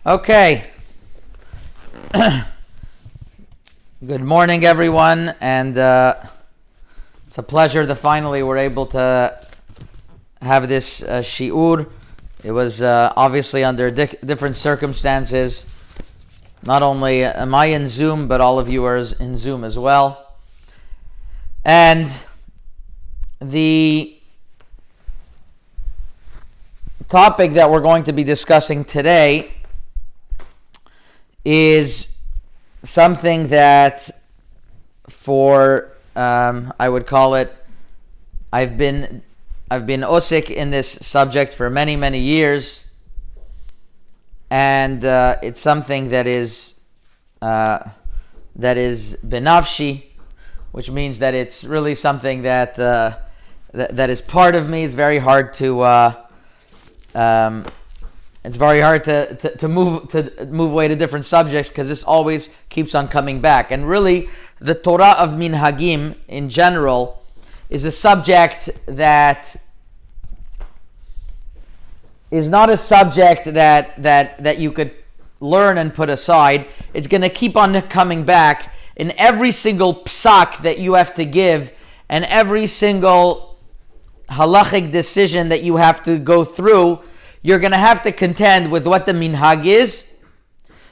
Okay. Good morning, everyone, and it's a pleasure that finally we're able to have this Shiur. It was obviously under different circumstances. Not only am I in Zoom, but all of you are in Zoom as well. And the topic that we're going to be discussing today is something that I would call it, I've been osik in this subject for many years, and it's something that is benafshi, which means that it's really something that that is part of me. It's very hard to move away to different subjects because this always keeps on coming back. And really, the Torah of Minhagim in general is a subject that is not a subject that you could learn and put aside. It's going to keep on coming back in every single psak that you have to give and every single halachic decision that you have to go through. You're going to have to contend with what the minhag is.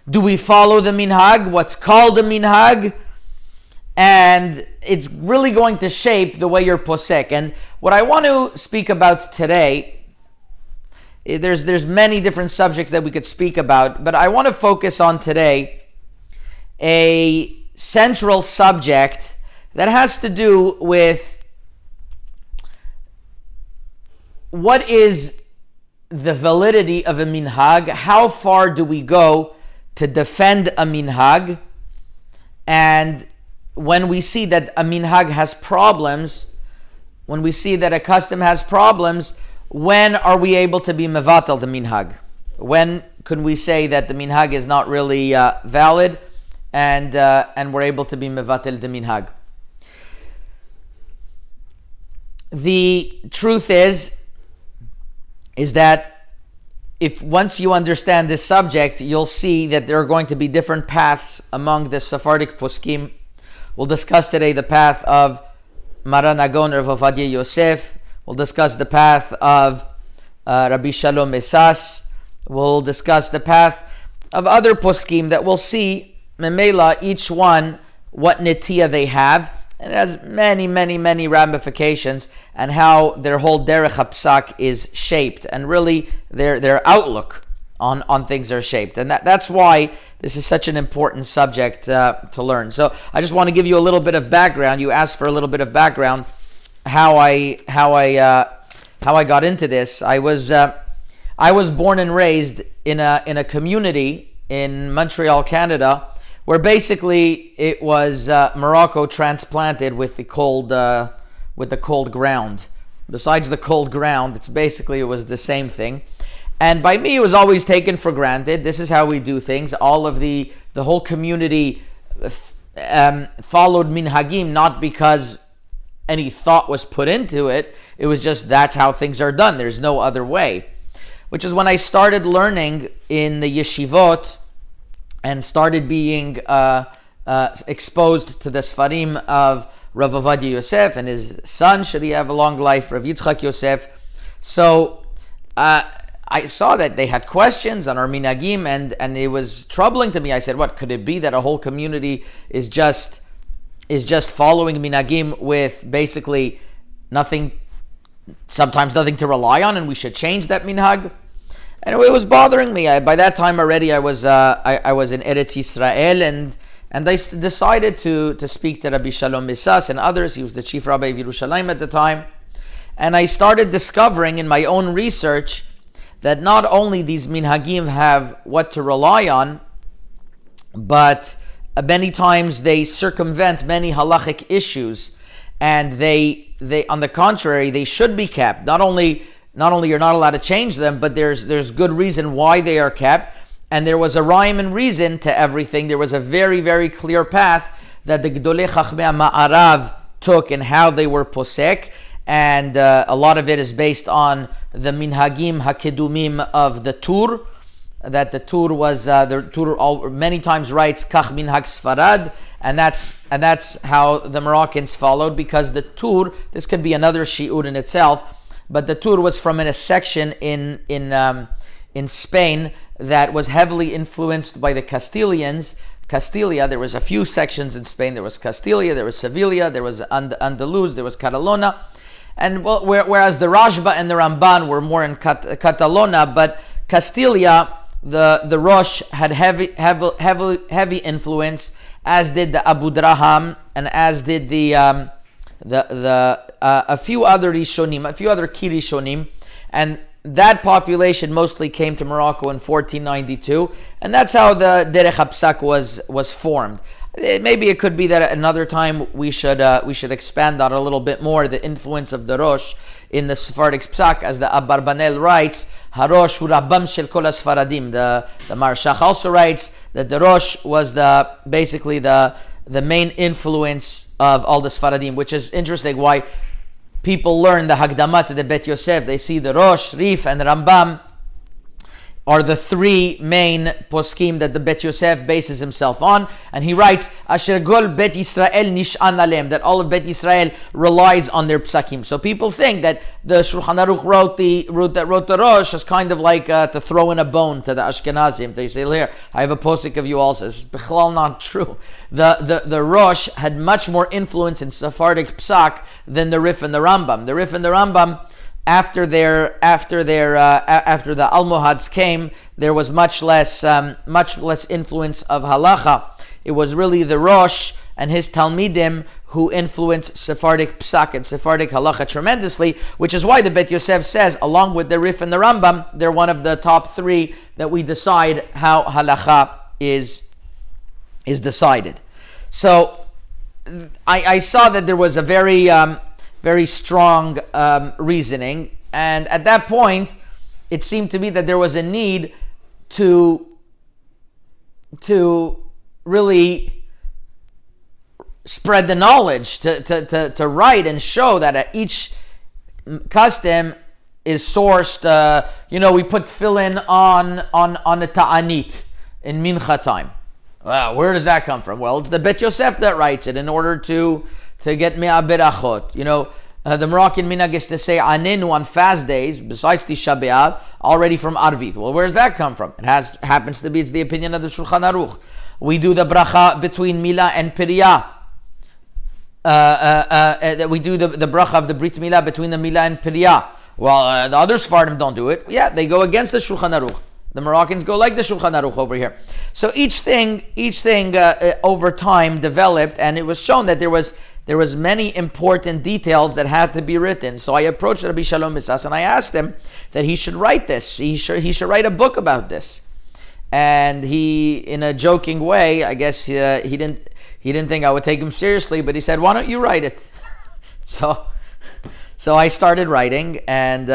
Do we follow the minhag? What's called the minhag? And it's really going to shape the way you're posek. And what I want to speak about today, there's many different subjects that we could speak about, but I want to focus on today a central subject that has to do with what is the validity of a minhag. How far do we go to defend a minhag? And when we see that a minhag has problems, when we see that a custom has problems, when are we able to be mevatel the minhag? When can we say that the minhag is not really valid and we're able to be mevatel the minhag? The truth is that if once you understand this subject, you'll see that there are going to be different paths among the Sephardic poskim. We'll discuss today the path of Maran Agon Rav Ovadia Yosef. We'll discuss the path of Rabbi Shalom Esas. We'll discuss the path of other poskim that we'll see, memela, each one, what netiya they have. And it has many ramifications and how their whole derech hapsak is shaped, and really their outlook on things are shaped. And that's why this is such an important subject to learn. So I just want to give you a little bit of background. You asked for a little bit of background how I got into this. I was born and raised in a community in Montreal, Canada, where basically it was Morocco transplanted with the cold ground. Besides the cold ground, it was the same thing. And by me, it was always taken for granted. This is how we do things. All of the whole community followed minhagim, not because any thought was put into it. It was just that's how things are done. There's no other way. Which is when I started learning in the yeshivot and started being exposed to the Sfarim of Rav Ovadia Yosef and his son, should he have a long life, Rav Yitzchak Yosef. So I saw that they had questions on our minhagim, and it was troubling to me. I said, what could it be that a whole community is just following minhagim with basically sometimes nothing to rely on, and we should change that minhag? And it was bothering me. By that time already, I was in Eretz Yisrael, and I decided to speak to Rabbi Shalom Esas and others. He was the chief rabbi of Yerushalayim at the time. And I started discovering in my own research that not only these minhagim have what to rely on, but many times they circumvent many halachic issues, and they on the contrary, they should be kept. Not only you're not allowed to change them, but there's good reason why they are kept, and there was a rhyme and reason to everything. There was a very clear path that the Gdolei Chachmei Ma'arav took and how they were posek, and a lot of it is based on the minhagim hakedumim of the Tur, that the Tur was the Tur many times writes Kach Minhag Sfarad, and that's how the Moroccans followed, because the Tur, this could be another shiur in itself, but the Tur was from a section in Spain that was heavily influenced by the Castilians. Castilla, there was a few sections in Spain. There was Castilla, there was Sevilla, there was Andalus, there was Catalona, and whereas the Rajba and the Ramban were more in Catalonia, but Castilla, the Rosh had heavy influence, as did the Abu Draham, and as did a few other Rishonim, a few other Ki Rishonim, and that population mostly came to Morocco in 1492, and that's how the Derech HaPsak was formed. Maybe it could be that at another time we should expand on a little bit more the influence of the Rosh in the Sephardic Psak, as the Abarbanel writes, Harosh hu Rabbam shel kol Sfaradim. The Marshach also writes that the Rosh was basically the main influence of all the Sfaradim, which is interesting why people learn the Hagdamat to the Bet Yosef. They see the Rosh, Rif, and Rambam are the three main poskim that the Bet Yosef bases himself on, and he writes Asher Gol Bet Yisrael Nish'an Alem, that all of Bet Yisrael relies on their psakim. So people think that the Shulchan Aruch wrote the Rosh as kind of like to throw in a bone to the Ashkenazim. They say, here, I have a posik of you also. It's bichlal not true. The Rosh had much more influence in Sephardic psak than the Rif and the Rambam. The Rif and the Rambam, after the Almohads came, there was much less influence of halacha. It was really the Rosh and his Talmidim who influenced Sephardic psak and Sephardic halacha tremendously, which is why the Bet Yosef says, along with the Rif and the Rambam, they're one of the top three that we decide how halacha is decided. So I saw that there was a very strong reasoning, and at that point it seemed to me that there was a need to really spread the knowledge, to write and show that each custom is sourced. We put tefillin on a ta'anit in mincha time. Well, where does that come from? Well, it's the Bet Yosef that writes it in order to get me'ah berachot. The Moroccan minhag is to say anenu on fast days, besides Tisha B'Av, already from Arvit. Well, where does that come from? Happens to be, it's the opinion of the Shulchan Aruch. We do the bracha between Milah and Piriyah. We do the bracha of the Brit Milah between the Milah and Piriyah. Well, the other Sephardim don't do it. Yeah, they go against the Shulchan Aruch. The Moroccans go like the Shulchan Aruch over here. So each thing over time developed, and it was shown that there was many important details that had to be written. So I approached Rabbi Shalom Misas and I asked him that he should write this. He should write a book about this. And he, in a joking way, I guess he didn't think I would take him seriously, but he said, "Why don't you write it?" So I started writing, and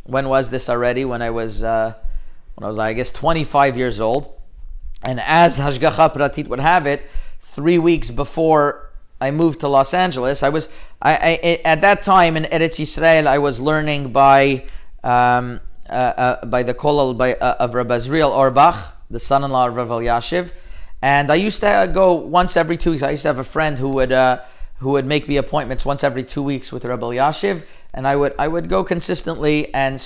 when was this already? When I was I guess 25 years old, and as Hashgacha Pratit would have it, 3 weeks before I moved to Los Angeles, I at that time in Eretz Yisrael, I was learning by the kollel of Rabbi Azriel Orbach, the son-in-law of Rav Elyashiv, and I used to go once every 2 weeks. I used to have a friend who would make me appointments once every 2 weeks with Rabbi Elyashiv, and I would go consistently and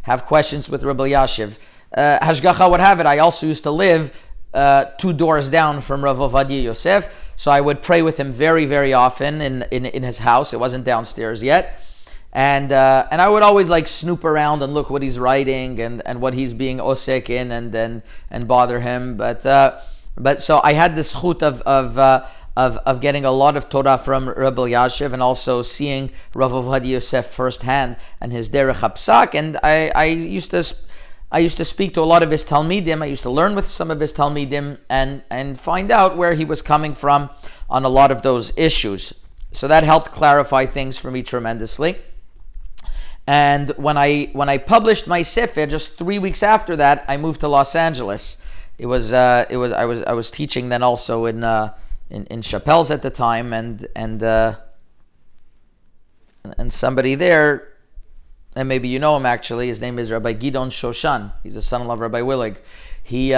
have questions with Rabbi Elyashiv. Hashgacha would have it, I also used to live 2 doors down from Rav Ovadia Yosef, so I would pray with him very, very often in his house. It wasn't downstairs yet, and I would always snoop around and look what he's writing and what he's being osek in, and bother him. But so I had this chut of getting a lot of Torah from Rabbi Elyashiv, and also seeing Rav Ovadia Yosef firsthand and his derech hapsak, and I used to speak to a lot of his Talmidim. I used to learn with some of his Talmidim and find out where he was coming from on a lot of those issues. So that helped clarify things for me tremendously. And when I published my Sefer, just 3 weeks after that, I moved to Los Angeles. I was teaching then also in Chappelle's at the time, and somebody there and maybe you know him actually. His name is Rabbi Gidon Shoshan. He's the son of Rabbi Willig. He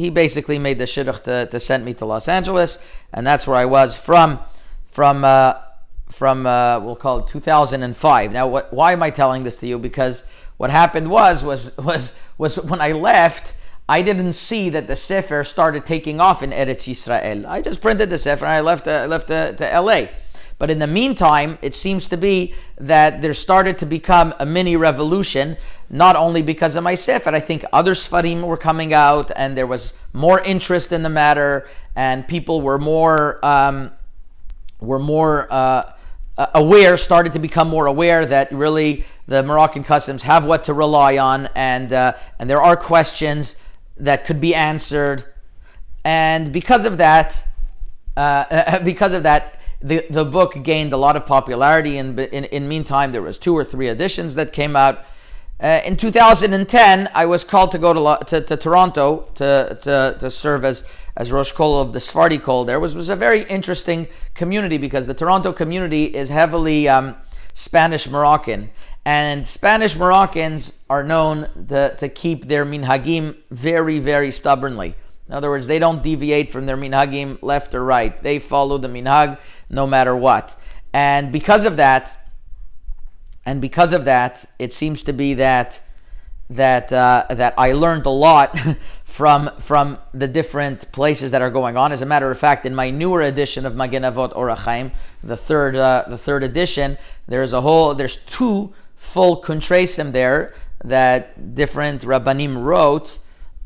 basically made the shidduch to send me to Los Angeles, and that's where I was from we'll call it 2005. Now, why am I telling this to you? Because what happened was when I left, I didn't see that the Sefer started taking off in Eretz Yisrael. I just printed the Sefer and I left to LA. But in the meantime, it seems to be that there started to become a mini revolution, not only because of my Sefer. I think other Sfarim were coming out and there was more interest in the matter, and people were more aware, started to become more aware that really the Moroccan customs have what to rely on, and there are questions that could be answered, and because of that, the book gained a lot of popularity. In meantime, there was 2 or 3 editions that came out. In 2010, I was called to go to Toronto to serve as Rosh Kol of the Sephardi Kol. There was a very interesting community, because the Toronto community is heavily Spanish Moroccan, and Spanish Moroccans are known to keep their minhagim very, very stubbornly. In other words, they don't deviate from their minhagim left or right. They follow the minhag no matter what. And because of that, it seems to be that I learned a lot from the different places that are going on. As a matter of fact, in my newer edition of Magen Avot Orach Chaim, the third edition, there's 2 full kuntresim there that different Rabbanim wrote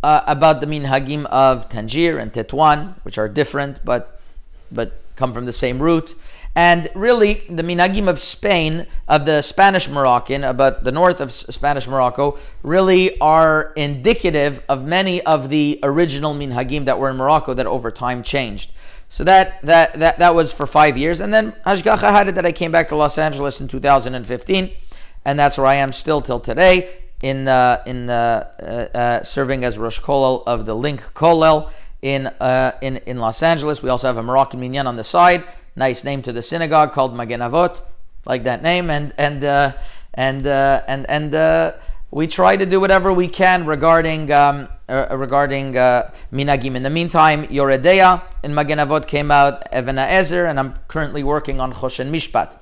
about the minhagim of Tangier and Tetuan, which are different but come from the same root. And really, the minhagim of Spain, of the Spanish Moroccan, about the north of Spanish Morocco, really are indicative of many of the original minhagim that were in Morocco that over time changed. So that was for 5 years, and then Hashgacha had it that I came back to Los Angeles in 2015, and that's where I am still till today, in serving as Rosh Kollel of the Link Kollel in Los Angeles. We also have a Moroccan minyan on the side. Nice name to the synagogue, called Magen Avot, like that name, and we try to do whatever we can regarding minhagim. In the meantime, Yoredeya in Magen Avot came out, Even HaEzer, and I'm currently working on Choshen Mishpat.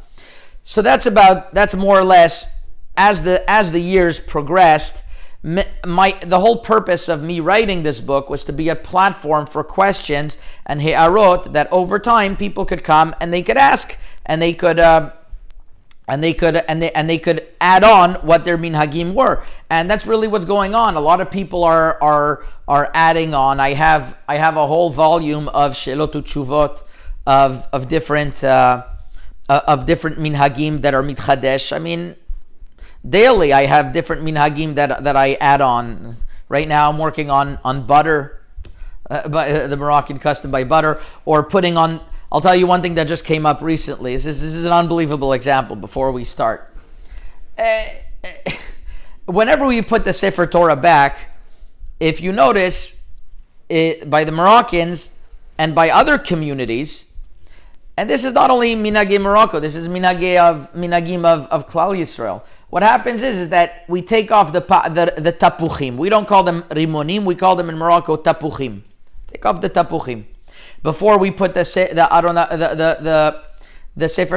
So that's more or less, as the years progressed. The whole purpose of me writing this book was to be a platform for questions and he'arot that over time people could come and they could ask, and they could add on what their minhagim were, and that's really what's going on. A lot of people are adding on. I have a whole volume of Shelot Utshuvot of different minhagim that are mitchadesh. I mean, daily I have different minhagim that I add on. Right now I'm working on butter, the Moroccan custom by butter, or putting on. I'll tell you one thing that just came up recently. This is an unbelievable example before we start. Whenever we put the Sefer Torah back, if you notice, by the Moroccans and by other communities, and this is not only Minhagim Morocco, this is minhagim of Klal Yisrael. What happens is that we take off the tapuchim. We don't call them rimonim. We call them in Morocco tapuchim. Take off the tapuchim before we put the Sefer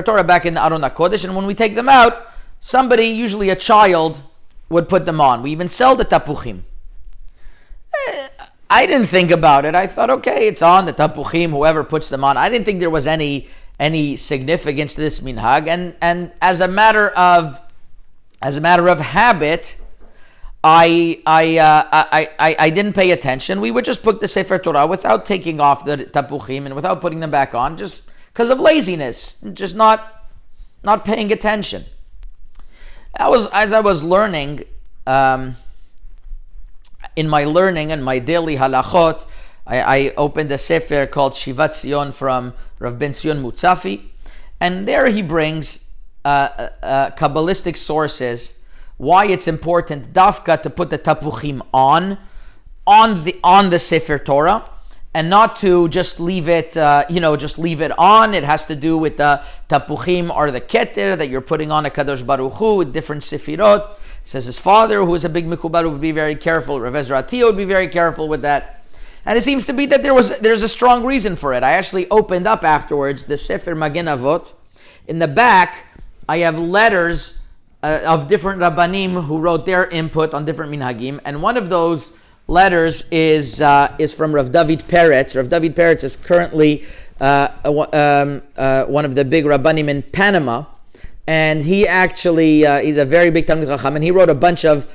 Torah back in the Aron HaKodesh. And when we take them out, somebody, usually a child, would put them on. We even sell the tapuchim. I didn't think about it. I thought, okay, it's on the tapuchim. Whoever puts them on. I didn't think there was any significance to this minhag. And as a matter of habit, I didn't pay attention. We would just put the Sefer Torah without taking off the tapuchim and without putting them back on, just because of laziness, just not paying attention. As I was learning, in my learning and my daily halachot, I opened a sefer called Shivat Zion from Rav Ben Zion Mutzafi, and there he brings Kabbalistic sources why it's important dafka to put the tapuchim on the Sefer Torah, and not to just leave it, just leave it on. It has to do with the tapuchim or the keter that you're putting on a Kadosh Baruch Hu with different sefirot. He says his father, who is a big mikubal, would be very careful. Rav Ezra Atiyah would be very careful with that. And it seems to be that there's a strong reason for it. I actually opened up afterwards the Sefer Magen Avot. In the back, I have letters of different Rabbanim who wrote their input on different Minhagim. And one of those letters is from Rav David Peretz. Rav David Peretz is currently one of the big Rabbanim in Panama. And he actually, he's a very big Talmid Chacham, and he wrote a bunch of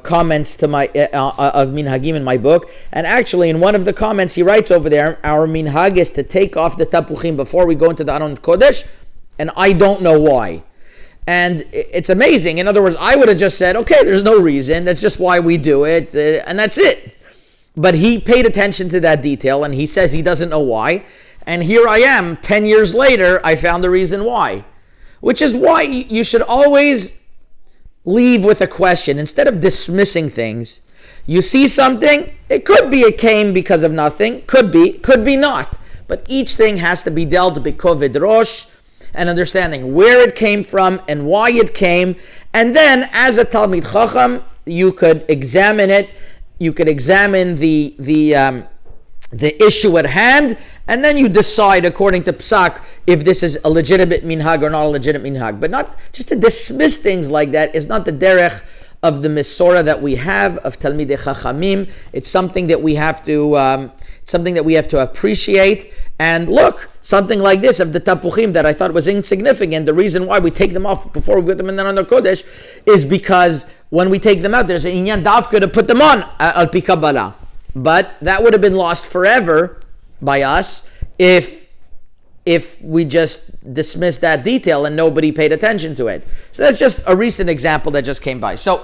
comments to my of Minhagim in my book. And actually, in one of the comments, he writes over there, our Minhag is to take off the tapuchim before we go into the Aron Kodesh, and I don't know why. And it's amazing. In other words, I would have just said, okay, there's no reason. That's just why we do it, and that's it. But he paid attention to that detail, and he says he doesn't know why. And here I am, 10 years later, I found the reason why. Which is why you should always leave with a question. Instead of dismissing things, you see something, it could be it came because of nothing, could be not. But each thing has to be dealt b'koved rosh, and understanding where it came from and why it came. And then, as a Talmid Chacham, you could examine it. You could examine the issue at hand, and then you decide according to Psak if this is a legitimate minhag or not a legitimate minhag. But not just to dismiss things like that is not the derech of the Mesorah that we have of Talmidei Chachamim. It's something that we have to appreciate. And look, something like this of the tapuchim that I thought was insignificant, the reason why we take them off before we put them in the Aron Kodesh is because when we take them out, there's an inyan dafka to put them on al pi Kabbalah. But that would have been lost forever by us if we just dismissed that detail and nobody paid attention to it. So that's just a recent example that just came by. So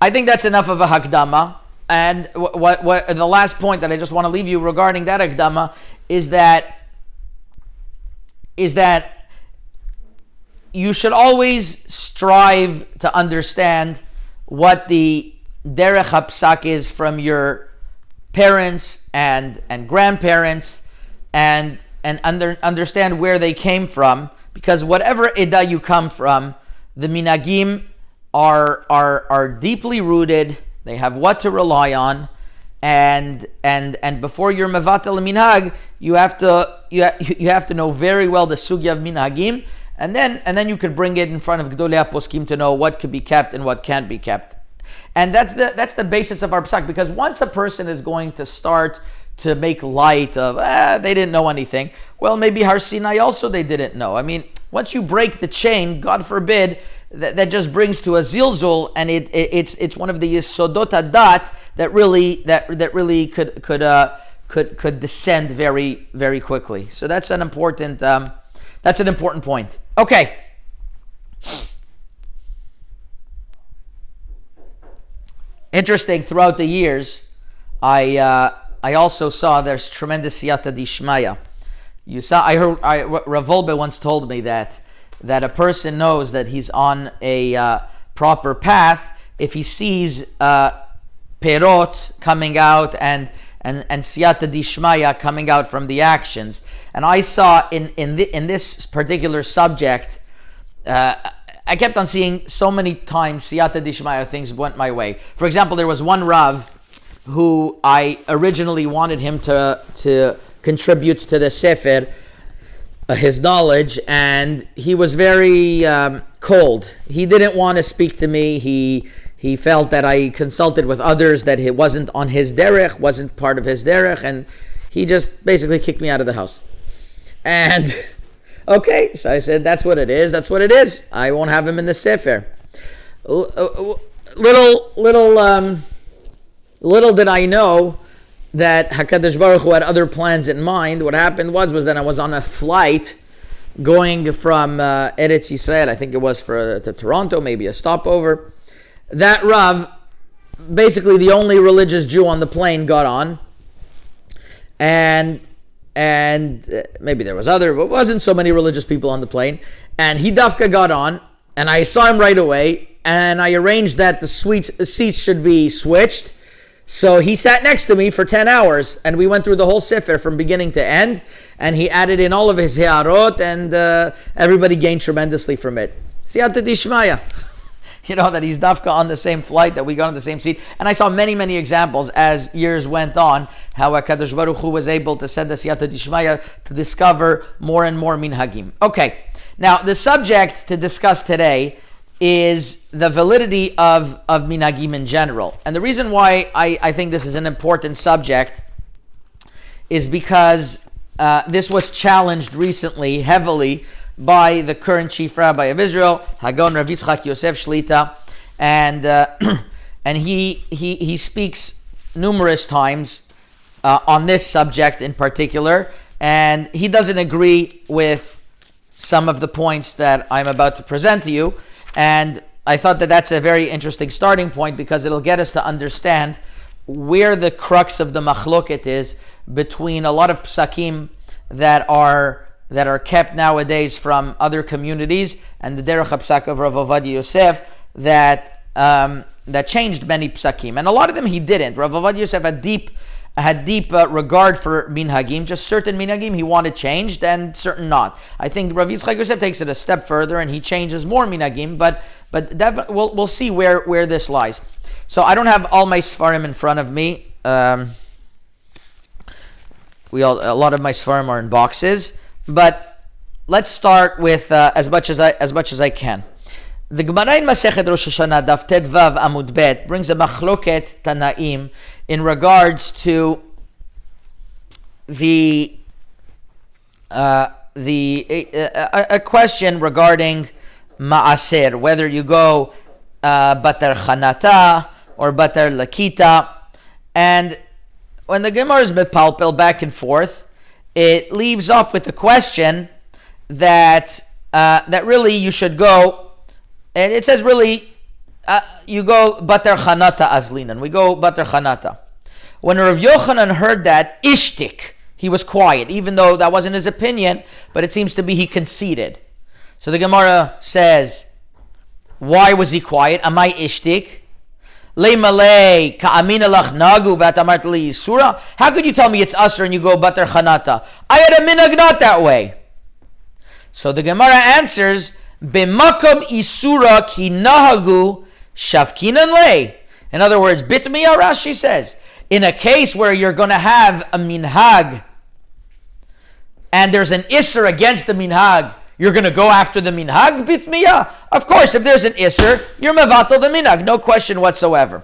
I think that's enough of a hakdama. And what the last point that I just want to leave you regarding that hakdama is that you should always strive to understand what the derech hapsak is from your parents and grandparents, and understand where they came from, because whatever Eda you come from, the Minhagim are deeply rooted. They have what to rely on, and before you're mevatel minhag, you have to know very well the sugya of Minhagim, and then you could bring it in front of Gdolei HaPoskim to know what could be kept and what can't be kept. And that's the basis of our psak, because once a person is going to start to make light of, they didn't know anything, well, maybe Har Sinai also they didn't know. I mean, once you break the chain, God forbid, that just brings to a zilzul, and it's one of the yesodot hadat that really could descend very, very quickly. So that's an important point. Okay. Interesting. Throughout the years, I also saw there's tremendous siyata dishmaya. Rav Wolbe once told me that a person knows that he's on a proper path if he sees perot coming out and siyata dishmaya coming out from the actions. And I saw in this particular subject, I kept on seeing so many times siyata dishmaya things went my way. For example, there was one Rav who I originally wanted him to contribute to the Sefer, his knowledge, and he was very cold. He didn't want to speak to me. He felt that I consulted with others, that it wasn't on his derech, wasn't part of his derech, and he just basically kicked me out of the house. And okay, so I said, that's what it is. I won't have him in the Sefer. Little did I know that HaKadosh Baruch Hu had other plans in mind. What happened was that I was on a flight going from Eretz Yisrael, I think it was to Toronto, maybe a stopover. That Rav, basically the only religious Jew on the plane, got on. And maybe there was other, but wasn't so many religious people on the plane. And he dafka got on, and I saw him right away, and I arranged that the seats should be switched, So he sat next to me for 10 hours, and we went through the whole Sefer from beginning to end, and he added in all of his He'arot, and everybody gained tremendously from it. Siyata Dishmaya. That he's dafka on the same flight, that we got on the same seat. And I saw many, many examples as years went on, how HaKadosh Baruch Hu was able to send the Siyata Dishmaya to discover more and more Minhagim. Okay, now the subject to discuss today is the validity of Minhagim in general. And the reason why I think this is an important subject is because this was challenged recently heavily by the current chief rabbi of Israel, Hagon Rav Yitzchak Yosef Shlita, and he speaks numerous times on this subject in particular, and he doesn't agree with some of the points that I'm about to present to you, and I thought that that's a very interesting starting point because it'll get us to understand where the crux of the machloket is between a lot of psakim that are kept nowadays from other communities, and the derech hapsak of Rav Ovadia Yosef that changed many psakim, and a lot of them he didn't. Rav Ovadia Yosef had deep regard for minhagim. Just certain minhagim he wanted changed, and certain not. I think Rav Yitzchak Yosef takes it a step further, and he changes more minhagim. But we'll see where this lies. So I don't have all my Sfarim in front of me. A lot of my Sfarim are in boxes. But let's start with as much as I can. The Gemara in Masechet Rosh Hashanah Daf Tet Vav Amud Bet brings a machloket Tanaim in regards to a question regarding Ma'aser, whether you go Batar Chanata or Batar Lakita, and when the Gemara is mepalpel back and forth, it leaves off with the question that really you should go, and it says really you go Batar Chanata Azlinan. We go Batar Chanata. When Rav Yochanan heard that, Ishtik, he was quiet, even though that wasn't his opinion, but it seems to be he conceded. So the Gemara says, why was he quiet? Amai Ishtik? How could you tell me it's Asr and you go Batar Chanata? I had a minhag not that way. So the Gemara answers, B'makom Isura ki nahagu shavkinan lei. In other words, Bitmiya Rashi says, in a case where you're going to have a minhag and there's an Isser against the minhag, you're going to go after the minhag, bitmiya? Of course, if there's an isser, you're mevatel the minhag, no question whatsoever.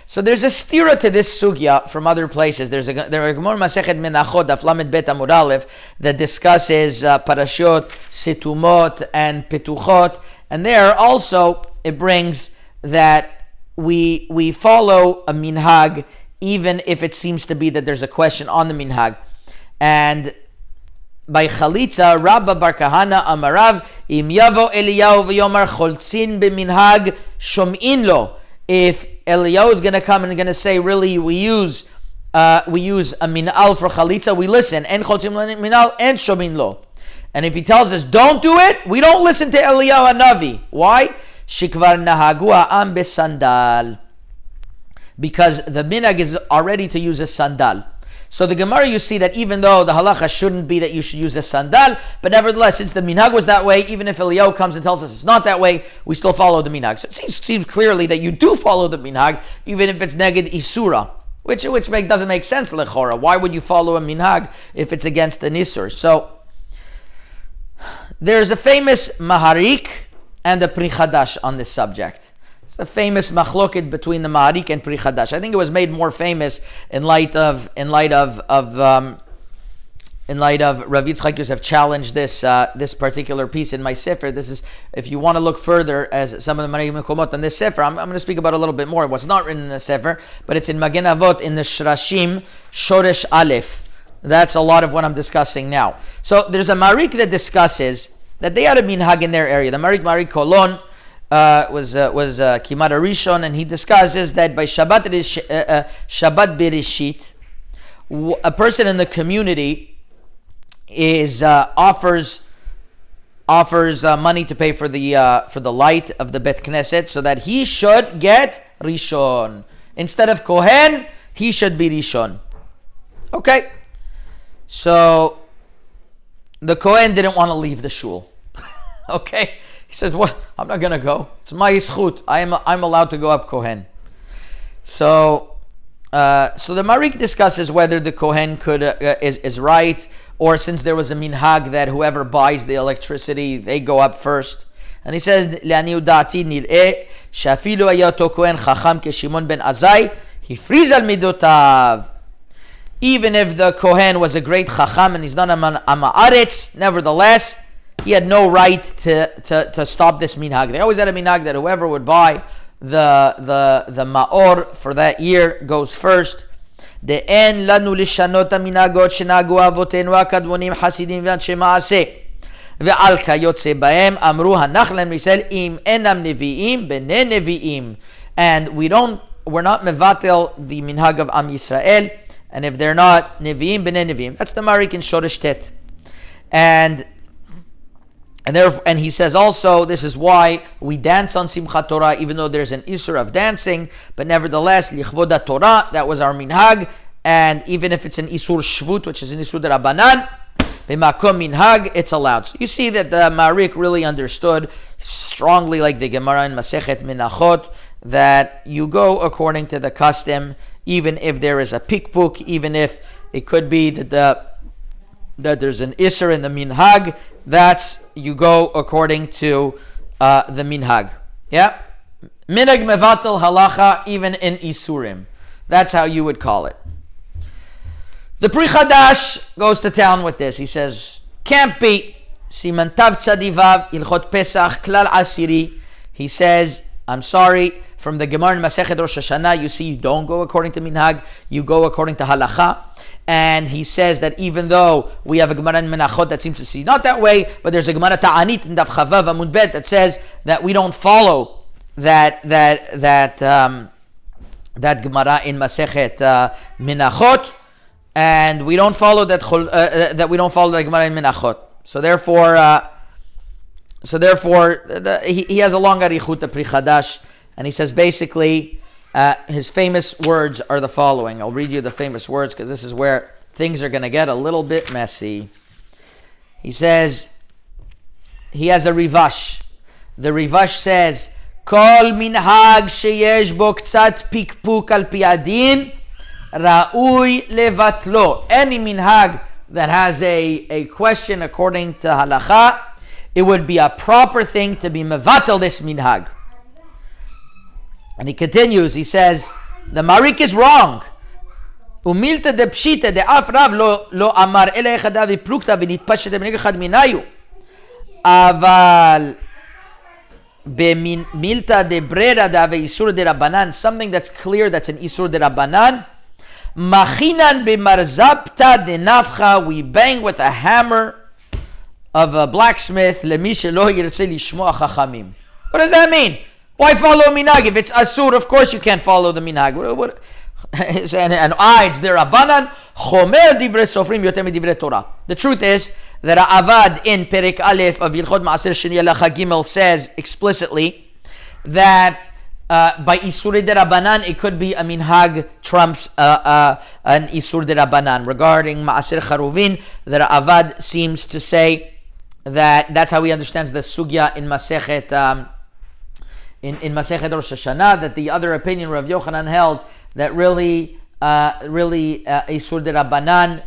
So there's a stira to this sugya from other places. There's a Gemara Masechet Menachot Daf Lamed Bet Amud Aleph that discusses parashot, situmot, and petuchot, and there also it brings that we follow a minhag even if it seems to be that there's a question on the minhag. And by Chalitza, Rabba Bar Kahana Amarav, Im Yavo Eliyahu v'Yomar Choltzin b'minhag Shom'in lo. If Eliyahu is going to come and going to say, really, we use a minal for Chalitza, we listen. En Choltzin minal and Shom'in lo. And if he tells us, don't do it, we don't listen to Eliyahu Hanavi. Why? Shikvar nahagu ha'am besandal. Because the minhag is already to use a sandal. So the Gemara, you see that even though the halacha shouldn't be that you should use a sandal, but nevertheless, since the minhag was that way, even if Eliyahu comes and tells us it's not that way, we still follow the minhag. So it seems clearly that you do follow the minhag, even if it's neged isura, which doesn't make sense, lechora. Why would you follow a minhag if it's against an isur? So there's a famous maharik and a pri chadash on this subject. It's the famous machloket between the Maharik and Pri Chadash. I think it was made more famous in light of Rav Yitzchak Yosef challenged this particular piece in my sefer. This is, if you want to look further, as some of the Minhagim Mekomot on this sefer, I'm going to speak about a little bit more. What's not written in the sefer, but it's in Magen Avot in the Shrashim Shoresh Aleph. That's a lot of what I'm discussing now. So there's a Maharik that discusses that they had a minhag in their area. The Maharik Kolon was Kimat Rishon, and he discusses that by Shabbat Bereshit, a person in the community is offers money to pay for the light of the Bet Knesset, so that he should get Rishon. Instead of Kohen, he should be Rishon. Okay. So the Kohen didn't want to leave the shul. Okay. He says, "What? I'm not going to go. It's my ischut. I'm allowed to go up Kohen." So the Marik discusses whether the Kohen is right, or since there was a minhag that whoever buys the electricity, they go up first. And he says, "Le'aniut da'ati nir'eh she'afilu haya oto Kohen chacham keShimon ben Azai, hifriz al midotav." Even if the Kohen was a great chacham and he's not a ma'aretz, nevertheless, he had no right to stop this minhag. They always had a minhag that whoever would buy the ma'or for that year goes first. De'en lanu lishanot ha'minagot shenagu avotenu ha'kadmonim hasidim v'anshe ma'aseh ve'al kayotze ba'em amru hanach lem Yisrael im enam nevi'im b'nei nevi'im. And we're not mevatel the minhag of Am Yisrael, and if they're not nevi'im b'nei nevi'im, that's the Marik in Shoresh Tet. And he says also, this is why we dance on Simchat Torah, even though there's an Isur of dancing, but nevertheless, Lichvod Torah, that was our minhag, and even if it's an Isur Shvut, which is an Isur D'Rabbanan, B'makom minhag, it's allowed. So you see that the Marik really understood strongly, like the Gemara in Masechet Menachot, that you go according to the custom, even if there is a pikpuk, even if it could be that there's an Isur in the minhag, that's you go according to the minhag. Yeah? Minhag mevatel halacha, even in Isurim. That's how you would call it. The Pri Chadash goes to town with this. He says, can't be. Siman Tav Tzadivav, Ilchot Pesach, Klal Asiri. He says, I'm sorry, from the Gemara in Masechet Rosh Hashanah, you see you don't go according to minhag, you go according to halacha. And he says that even though we have a Gemara in Menachot that seems to see not that way, but there's a Gemara Ta'anit in Daf Chavav Amud Bet that says that we don't follow that Gemara in Masechet Menachot, and we don't follow that we don't follow the Gemara in Menachot. So therefore, he has a long arichut, the Pri Chadash, and he says basically, his famous words are the following. I'll read you the famous words because this is where things are going to get a little bit messy. He says, he has a Rivash. The Rivash says, Kol minhag sheyesh bo ktsat pikpuk al pi adin, ra'ui levatlo. Any minhag that has a question according to halacha, it would be a proper thing to be mevatel this minhag. And he continues, he says, the Marik is wrong. Umilta de pshita de af rav lo amar ele echada v'prukta v'nitpashet b'nei echad minayu. Aval b'milta de brera da ve'isur de rabbanan, something that's clear, that's an isur de rabbanan. Machinan b'marzapta de nafcha, we bang with a hammer of a blacksmith. Lemi shelo yirtze lishmoa chachamim. What does that mean? Why follow minhag? If it's asur, of course you can't follow the minhag. It's their abanan. Chomer divrei sofrim yoter midivrei Torah. The truth is that Avad in Perek Aleph of Yilchot Maaser Sheni Halacha Gimel says explicitly that by isur de Rabbanan it could be a minhag trumps an isur de Rabbanan. Regarding Maaser Charuvin, that Avad seems to say that that's how he understands the sugya in Masechet. In Masechet Rosh Hashanah, that the other opinion Rav Yochanan held that really Isur de Rabbanan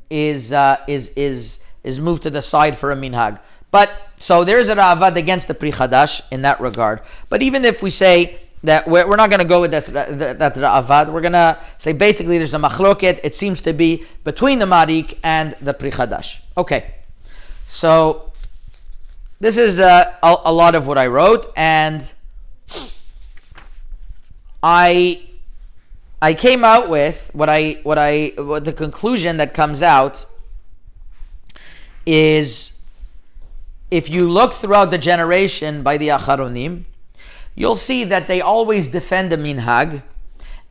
is moved to the side for a minhag. But so there's a Ravad against the Pri Chadash in that regard. But even if we say that we're not going to go with that Ravad, we're going to say basically there's a machloket. It seems to be between the Marik and the Pri Chadash. Okay, so this is a lot of what I wrote, and I came out with what the conclusion that comes out is, if you look throughout the generation by the Acharonim, you'll see that they always defend the minhag,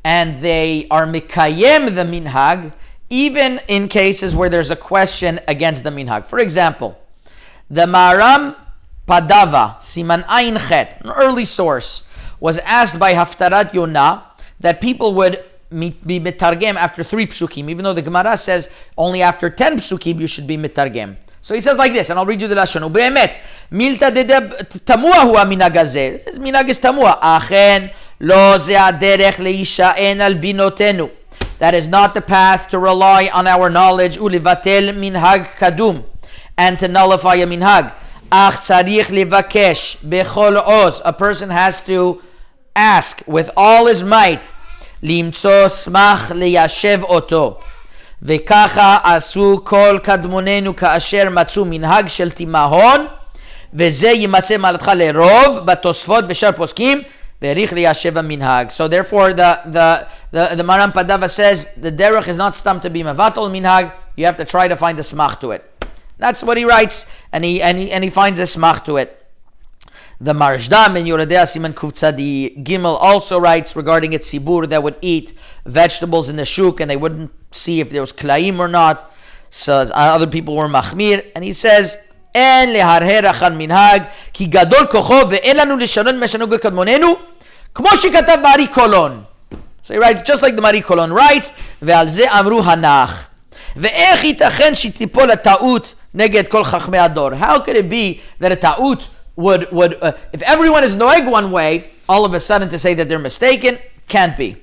and they are mikayem the minhag, even in cases where there's a question against the minhag. For example, the Maram Padava, Siman Ayin Chet, an early source, was asked by Haftarat Yonah that people would be mitargem after 3 psukim, even though the Gemara says only after 10 psukim you should be mitargem. So he says like this, and I'll read you the lashon. Ube'emet, milta tamua hu haminhag hazeh. This minhag is tamua. Achen lo ze haderech leisha'en al binotenu. That is not the path to rely on our knowledge. Ulivatel minhag kadum, and to nullify a minhag. Ach tzarich levakesh bechol oz. A person has to ask with all his might. Limtso smach leyashev oto. וככה עשו כל קדמוננו כאשר מצאו מנהג של תימהון, וזה יימצא מעלתך לרוב בתוספות ושאר פוסקים, והעריך ליישב המנהג. So therefore the Maran Padava says the derech is not stam to be mevatel minhag. You have to try to find a smach to it. That's what he writes, and he finds a smach to it. The Marshdam in Yoredea Siman Kuf Tzadi Gimel also writes regarding a tzibur that would eat vegetables in the shuk and they wouldn't see if there was klaim or not. So other people were machmir, and he says, "En leharher achan minhag ki gadol kocho ve'en lanu lishanon meshanu gekadmonenu kmo shekatav Mari Kolon." So he writes just like the Mari Kolon writes, "Ve'al ze amru hanach ve'ech yitachen shitipol ta'ut neged kol chachmei ador." How could it be that a ta'ut would if everyone is noeg one way, all of a sudden to say that they're mistaken? Can't be.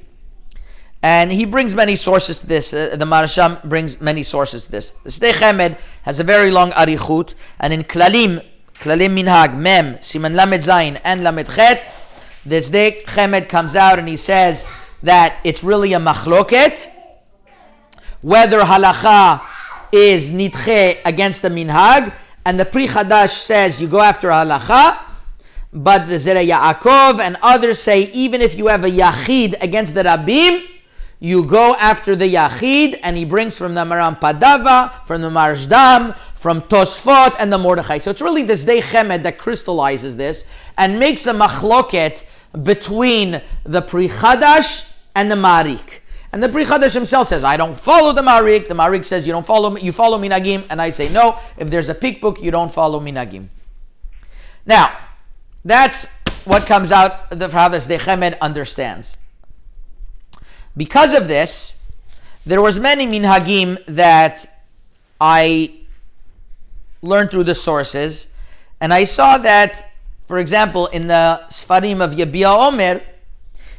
And he brings many sources to this. The Marasham brings many sources to this. The Sdei Chemed has a very long arichut, and in Klalim Minhag, Mem, Siman Lamed Zayin, and Lamed Chet, the Sdei Chemed comes out and he says that it's really a machloket, whether halacha is nidche against the minhag, and the Pri Chadash says you go after halacha, but the Zera Yaakov and others say even if you have a yachid against the Rabbim, you go after the yachid, and he brings from the Maran Padava, from the Marshdam, from Tosfot, and the Mordechai. So it's really this Sdei Chemed that crystallizes this and makes a machloket between the Pri Chadash and the Marik. And the Pri Chadash himself says, I don't follow the Marik. The Marik says, you follow Minhagim. And I say, no, if there's a pikbuk, you don't follow Minhagim. Now, that's what comes out of how the Sdei Chemed understands. Because of this, there was many Minhagim that I learned through the sources. And I saw that, for example, in the Sfarim of Yabia Omer,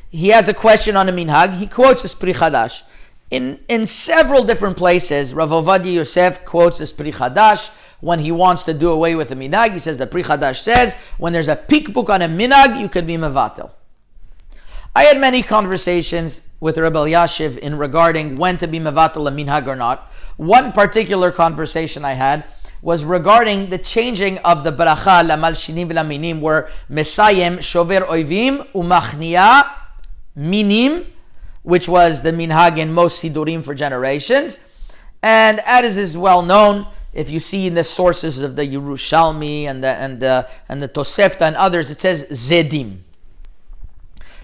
he has a question on a minhag. He quotes this Pri Chadash. In several different places, Rav Ovadia Yosef quotes this Pri Chadash when he wants to do away with the minhag. He says the Pri Chadash says, when there's a pikbuk on a minhag, you could be mevatel. I had many conversations with Rabbi Elyashiv in regarding when to be mevatel a minhag or not. One particular conversation I had was regarding the changing of the bracha lamal shinim v'laminim, where mesayem shover oivim umachnia minim, which was the minhag in most sidurim for generations. And as is well known, if you see in the sources of the Yerushalmi and the Tosefta and others, it says zedim.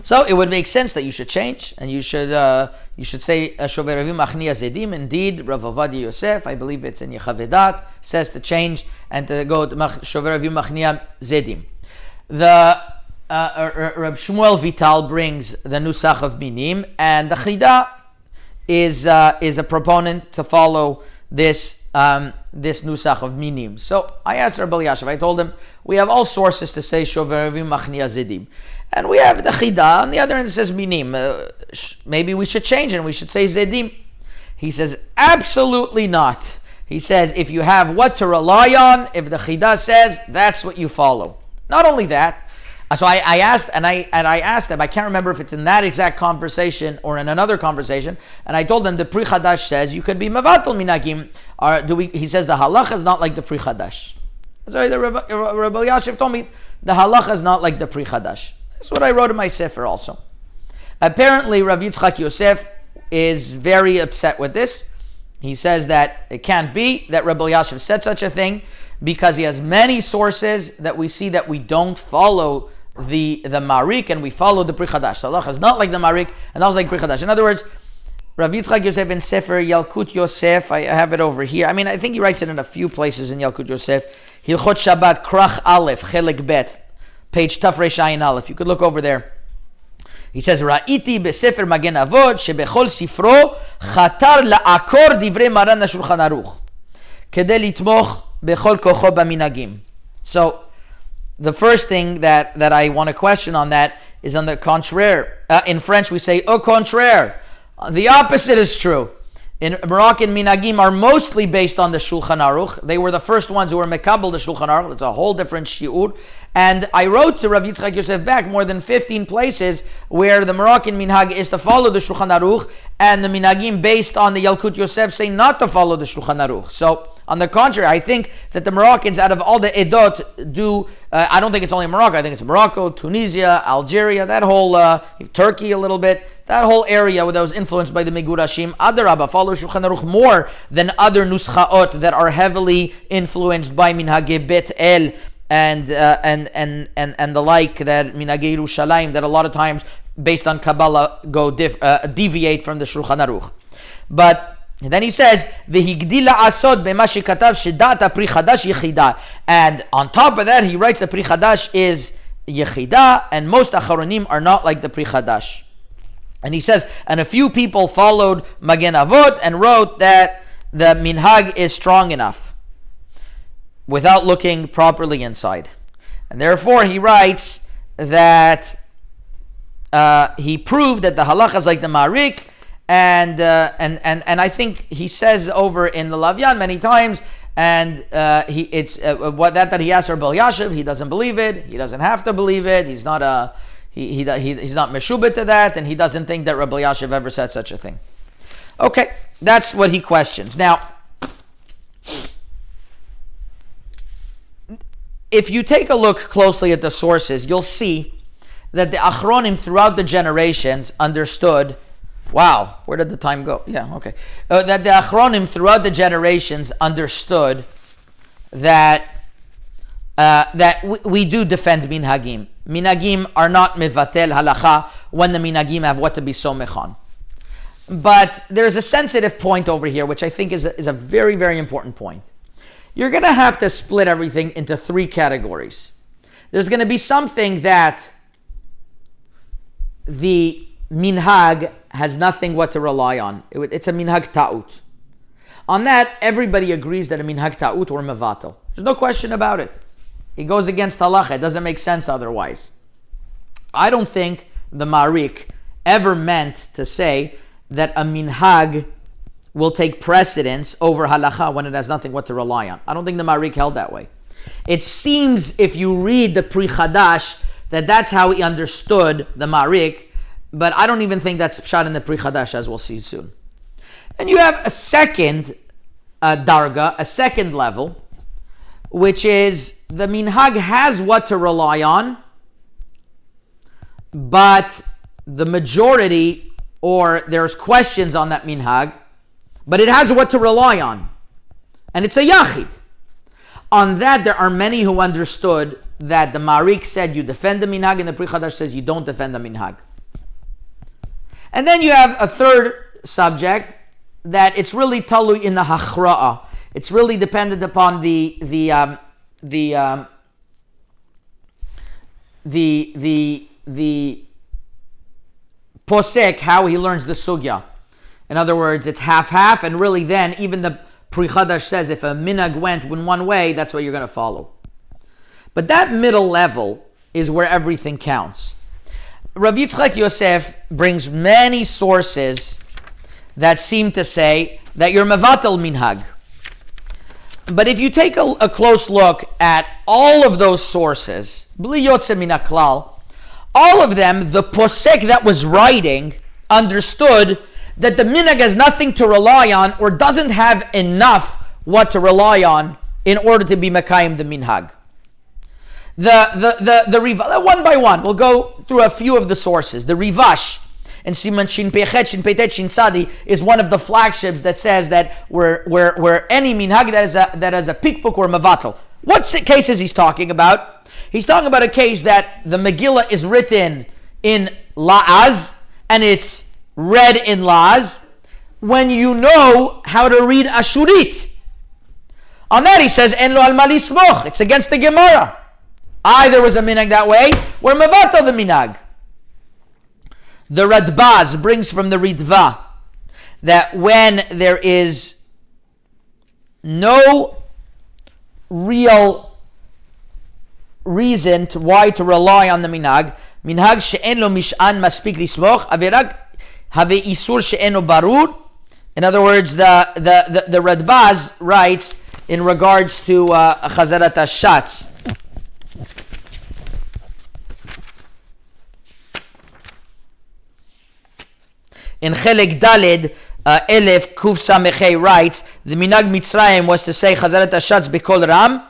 So it would make sense that you should change, and you should say shover oivim machnia zedim. Indeed, Rav Ovadia Yosef, I believe it's in Yechavedat, says to change and to go to shover oivim machnia zedim. The Reb Shmuel Vital brings the Nusach of Minim, and the Chida is a proponent to follow this Nusach of Minim. So I asked Rabbi Elyashiv, I told him, we have all sources to say Shover Oivim Machnia Zedim. And we have the Chida, on the other end it says Minim. Maybe we should change it and we should say Zedim. He says, absolutely not. He says, if you have what to rely on, if the Chida says, that's what you follow. Not only that, so I asked, and I asked him, I can't remember if it's in that exact conversation or in another conversation, and I told him the Pri Chadash says you could be mevatel minhagim. He says the halacha is not like the Pri Chadash. So the Rabbi Elyashiv told me the halacha is not like the Pri Chadash. That's what I wrote in my sefer also. Apparently, Rav Yitzchak Yosef is very upset with this. He says that it can't be that Rabbi Elyashiv said such a thing because he has many sources that we see that we don't follow the Marik and we follow the Pri Chadash. The halacha is not like the Marik and not like Pri Chadash. In other words, Rav Yitzchak Yosef in Sefer Yalkut Yosef, I have it over here. I mean, I think he writes it in a few places in Yalkut Yosef. Hilchot Shabbat, Krach Aleph, Chelek Bet, page Taf Resh Ayin Aleph. You could look over there. He says, Ra'iti besefer Magen Avot shebechol sifro chatar la'akor divrei Maran HaShulchan Aruch kedei litmoch bechol kocho b'minhagim. So, the first thing that I want to question on that is on the contraire. In French, we say au contraire. The opposite is true. In Moroccan, minhagim are mostly based on the Shulchan Aruch. They were the first ones who were mekabel the Shulchan Aruch. It's a whole different shiur. And I wrote to Rav Yitzchak Yosef back more than 15 places where the Moroccan minhag is to follow the Shulchan Aruch, and the minhagim based on the Yalkut Yosef say not to follow the Shulchan Aruch. So, on the contrary, I think that the Moroccans, out of all the Edot, do, I don't think it's only Morocco, I think it's Morocco, Tunisia, Algeria, that whole, Turkey a little bit, that whole area that was influenced by the Megurashim, Adarabba, follow Shulchan Aruch more than other Nuschaot that are heavily influenced by Minhagei Bet El and the like, that Minhagei Yerushalayim, that a lot of times, based on Kabbalah, go deviate from the Shulchan Aruch. But and then he says, "V'higdila asod b'ma shekatav shedata pri chadash yechida." And on top of that, he writes the pri chadash is yechida, and most acharonim are not like the pri chadash. And he says, and a few people followed Magen Avot and wrote that the minhag is strong enough without looking properly inside. And therefore, he writes that he proved that the halacha is like the Marik. And I think he says over in the Lavyan many times, and that he asked Rabbi Elyashiv, he doesn't believe it, he doesn't have to believe it, he's not he's not meshubit to that, and he doesn't think that Rabbi Elyashiv ever said such a thing. Okay, that's what he questions. Now, if you take a look closely at the sources, you'll see that the Achronim throughout the generations understood. Wow, where did the time go? Yeah, okay. That the Achronim throughout the generations understood that we do defend minhagim. Minhagim are not mivatel halacha when the minhagim have what to be somech on. But there's a sensitive point over here, which I think is a very, very important point. You're going to have to split everything into three categories. There's going to be something that the minhag has nothing what to rely on. It's a minhag ta'ut. On that, everybody agrees that a minhag ta'ut or mevatel. There's no question about it. It goes against halacha. It doesn't make sense otherwise. I don't think the Marik ever meant to say that a minhag will take precedence over halacha when it has nothing what to rely on. I don't think the Marik held that way. It seems, if you read the Pri Chadash, that that's how he understood the Marik, but I don't even think that's pshat in the Pri Chadash, as we'll see soon. And you have a second darga, a second level, which is the minhag has what to rely on, but the majority, or there's questions on that minhag, but it has what to rely on. And it's a yachid. On that, there are many who understood that the Marik said you defend the minhag, and the Pri Chadash says you don't defend the minhag. And then you have a third subject that it's really talui in the hachra'ah. It's really dependent upon the posek, how he learns the sugya. In other words, it's half-half, and really then, even the Pri Chadash says if a minhag went in one way, that's what you're going to follow. But that middle level is where everything counts. Rav Yitzchak Yosef brings many sources that seem to say that you're mevatel minhag. But if you take a close look at all of those sources, bli yotze min haklal, all of them, the posek that was writing understood that the minhag has nothing to rely on, or doesn't have enough what to rely on in order to be mekayim the minhag. The one by one, we'll go through a few of the sources. The Rivash and Siman Shin Pechet Shin Peitet Shin Sadi is one of the flagships that says that where any minhag that has a pikpuk or mavatal. What case is he talking about? He's talking about a case that the Megillah is written in La'az and it's read in La'az when you know how to read Ashurit. On that he says En lo al ma lismoch. It's against the Gemara. Either was a minhag that way, or mevatel the minhag. The Radbaz brings from the Ritva that when there is no real reason why to rely on the minhag she'en lo mish'an maspik lismoch averag have isur she'en lo barur. In other words, the Radbaz writes in regards to Chazarat Hashatz. In Chelek Daled, Elef Kuf Samechei writes, the Minhag Mitzrayim was to say Chazarat Hashatz B'Kol Ram,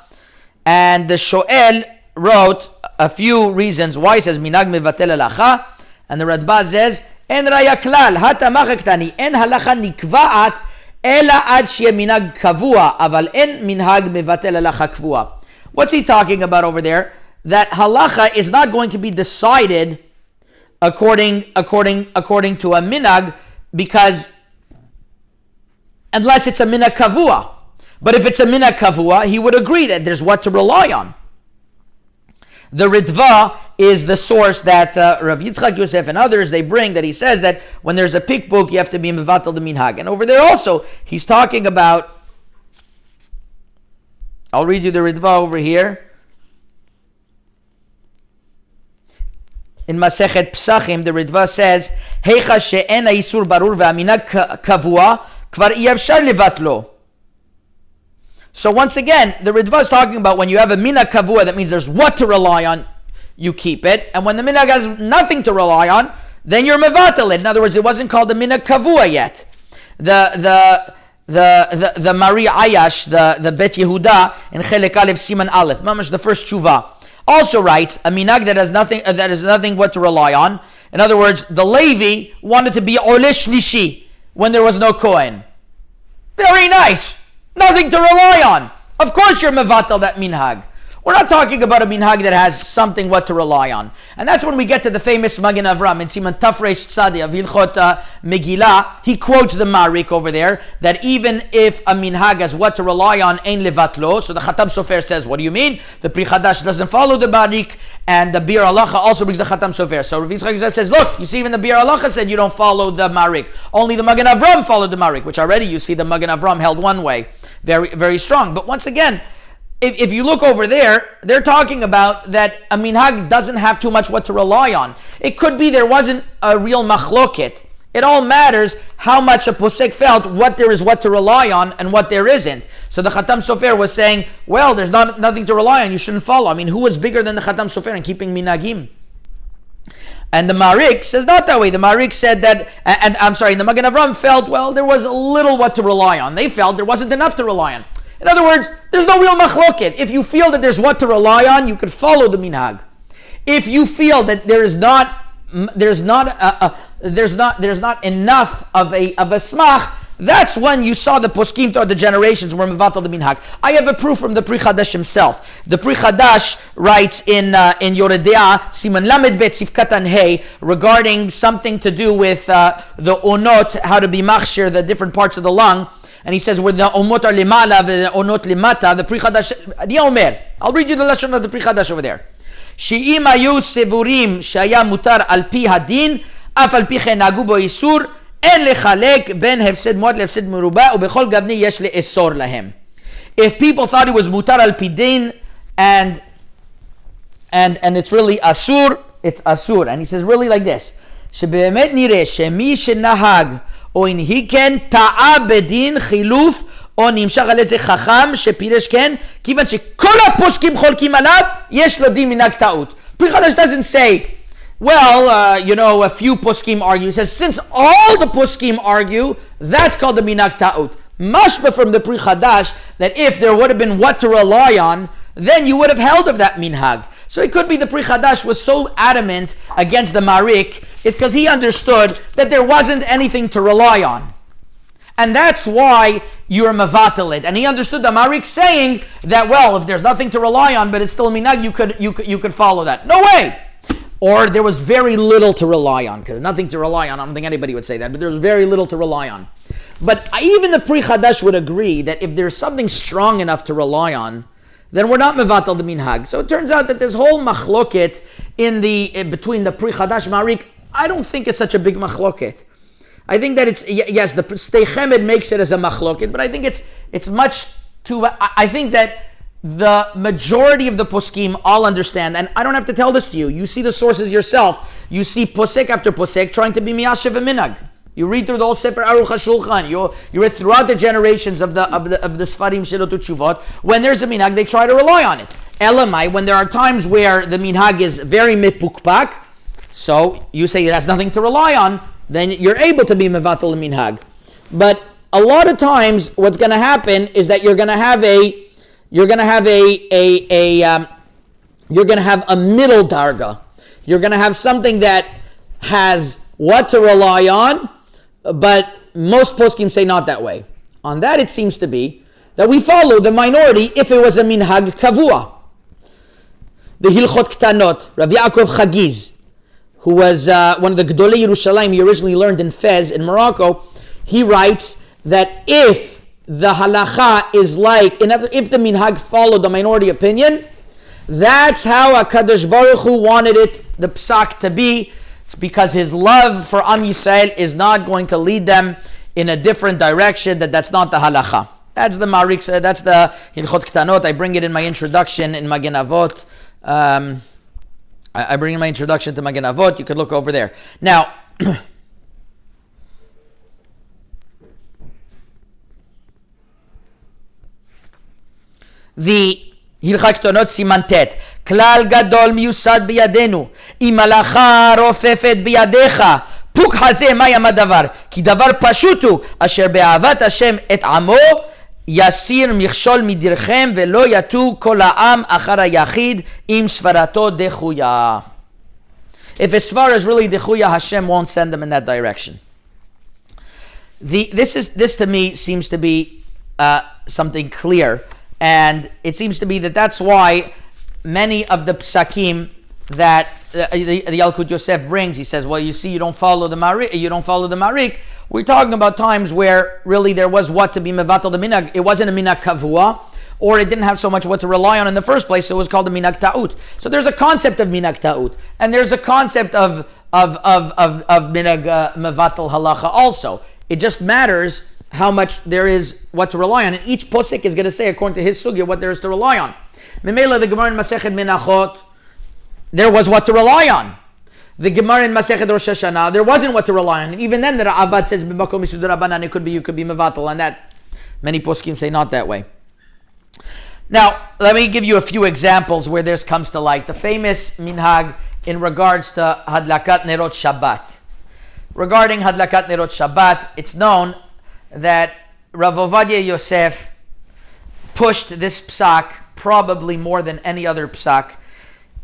and the Shoel wrote a few reasons why. He says Minhag Mevatel Halacha, and the Radbaz says En Raya Klal Hatamach Ktani En Halacha Nikvaat Ela Ad Shye Minhag Kavua Aval En Minhag Mevatel Halacha Kvua. What's he talking about over there? That halacha is not going to be decided according to a minhag, because unless it's a minhag kavua. But if it's a minhag kavua, he would agree that there's what to rely on. The Ritva is the source that Rav Yitzchak Yosef and others, they bring, that he says that when there's a pikbuk, you have to be mevatel the minhag. And over there also, he's talking about, I'll read you the Ritva over here. In Masechet Psachim, the Ritva says, Heicha she'en ha'isur barur ve'aminag kavua, kvar iyavshar levatlo. So once again, the Ritva is talking about when you have a minhag kavua, that means there's what to rely on, you keep it. And when the minhag has nothing to rely on, then you're mevatel it. In other words, it wasn't called the minhag kavua yet. The Mari Ayash, the Bet Yehuda, in Chelek Aleph Siman Aleph, mamash the first tshuva, also writes a minhag that has nothing what to rely on. In other words, the Levi wanted to be Ole Shlishi when there was no Kohen. Very nice. Nothing to rely on. Of course you're mevatel that minhag. We're not talking about a minhag that has something what to rely on. And that's when we get to the famous Magen Avram in Siman Tafresh Tzadi of Hilchot Megillah. He quotes the Marik over there, that even if a minhag has what to rely on, ein levatlo. So the Khatam Sofer says, what do you mean? The Pri Chadash doesn't follow the Marik, and the Bir Halacha also brings the Khatam Sofer. So Rav Yitzchak Yosef says, look, you see, even the Bir Halacha said you don't follow the Marik. Only the Magen Avram followed the Marik, which already you see the Magen Avram held one way. Very, very strong. But once again, if you look over there, they're talking about that a minhag doesn't have too much what to rely on. It could be there wasn't a real machloket. It all matters how much a posek felt what there is what to rely on and what there isn't. So the Khatam Sofer was saying, well, there's nothing to rely on, you shouldn't follow. I mean, who was bigger than the Khatam Sofer in keeping minhagim? And the Marik says not that way. The Marik said that, and the Magen Avram felt, well, there was a little what to rely on. They felt there wasn't enough to rely on. In other words, there's no real machloket. If you feel that there's what to rely on, you could follow the minhag. If you feel that there's not enough of a smach, that's when you saw the poskim or the generations were mevatel the minhag. I have a proof from the Pri Chadash himself. The Pri Chadash writes in Yoredea Siman Lamed Bet Sifkatan Hey regarding something to do with the onot, how to be machshir the different parts of the lung. And he says, where the omot are limala, the onot limata, the Pri Chadash, Omer. I'll read you the lashon of the Pri Chadash over there. She'im ayu sevurim shaya mutar al pi hadin, af al pi chen nagu bo isur, en lechalek ben hefsed muad lefsed meruba, ubechol gavni yesh le'esor lahem. If people thought it was mutar al pi din, and it's really asur, it's asur. And he says really like this, shebe'emet nireh shemi shenahag, או אם היא כן טעה בדין חילוף או נמשך על איזה חכם שפירש כן, כיוון שכל הפוסקים חולקים עליו, יש לו דין מנהג טעות. Pri Chadash doesn't say, well, a few poskim argue. He says, since all the poskim argue, that's called the minhag ta'ut. Mashma from the Pri Chadash, that if there would have been what to rely on, then you would have held of that minhag. So it could be the Pri Chadash was so adamant against the Marik, is because he understood that there wasn't anything to rely on. And that's why you're mevatel it. And he understood the Marik saying that, well, if there's nothing to rely on, but it's still minhag, you could follow that. No way! Or there was very little to rely on, because nothing to rely on. I don't think anybody would say that, but there was very little to rely on. But even the Pri Chadash would agree that if there's something strong enough to rely on, then we're not mevatel the minhag. So it turns out that this whole machloket between the Pri Chadash Marik I don't think it's such a big machloket. I think that it's, yes, the Stei Chemed makes it as a machloket, but I think it's much too, I think that the majority of the poskim all understand, and I don't have to tell this to you. You see the sources yourself. You see posek after posek trying to be miyashiv and minhag. You read through the whole Sefer Aruch HaShulchan. You read throughout the generations of the Sfarim Shirot Utshuvot. When there's a minhag, they try to rely on it. Elamai, when there are times where the minhag is very mipukpak, so you say it has nothing to rely on, then you're able to be mevatel minhag. But a lot of times, what's going to happen is that you're going to have a middle darga. You're going to have something that has what to rely on, but most poskim say not that way. On that, it seems to be that we follow the minority if it was a minhag kavua. The Hilchot Ktanot, Rav Yaakov Chagiz, who was one of the Gedolei Yerushalayim, he originally learned in Fez in Morocco, he writes that if the halacha is like, if the minhag followed the minority opinion, that's how HaKadosh Baruch Hu wanted it, the psak to be, because his love for Am Yisrael is not going to lead them in a different direction, that's not the halacha. That's the Marik, that's the Hilchot Ktanot. I bring it in my introduction in Magen Avot. I bring in my introduction to Magen Avot. You could look over there. Now, the Hilchot Ktanot Simantet. כלל גדול מיוסד בידינו, אם מלאכה רופפת בידיך, פוק חזה מה ימה דבר, כי דבר פשוט הוא, אשר באהבת השם את עמו, יסיר מכשול מדרכם, ולא יטו כל העם אחר היחיד, אם סברתו דחויה. If a svar is really דחויה, Hashem won't send them in that direction. This to me seems to be something clear, and it seems to be that's why many of the psakim that the Yalkut Yosef brings, he says, well, you see, you don't follow the Marik. We're talking about times where really there was what to be mevatel the minhag. It wasn't a minhag kavua, or it didn't have so much what to rely on in the first place, so it was called a minhag ta'ut. So there's a concept of minhag ta'ut, and there's a concept of minhag mevatel halacha also. It just matters how much there is what to rely on, and each posek is going to say, according to his sugya, what there is to rely on. Memela, the Gemara in Masechet Menachot, there was what to rely on. The Gemara in Masechet Rosh Hashanah, there wasn't what to rely on. And even then, the Ra'avad says, "B'makom Yisud Rabbanan," you could be mevatel, and that many poskim say not that way. Now, let me give you a few examples where this comes to light. The famous minhag in regards to Hadlakat Nerot Shabbat. Regarding Hadlakat Nerot Shabbat, it's known that Rav Ovadia Yosef pushed this psak probably more than any other psak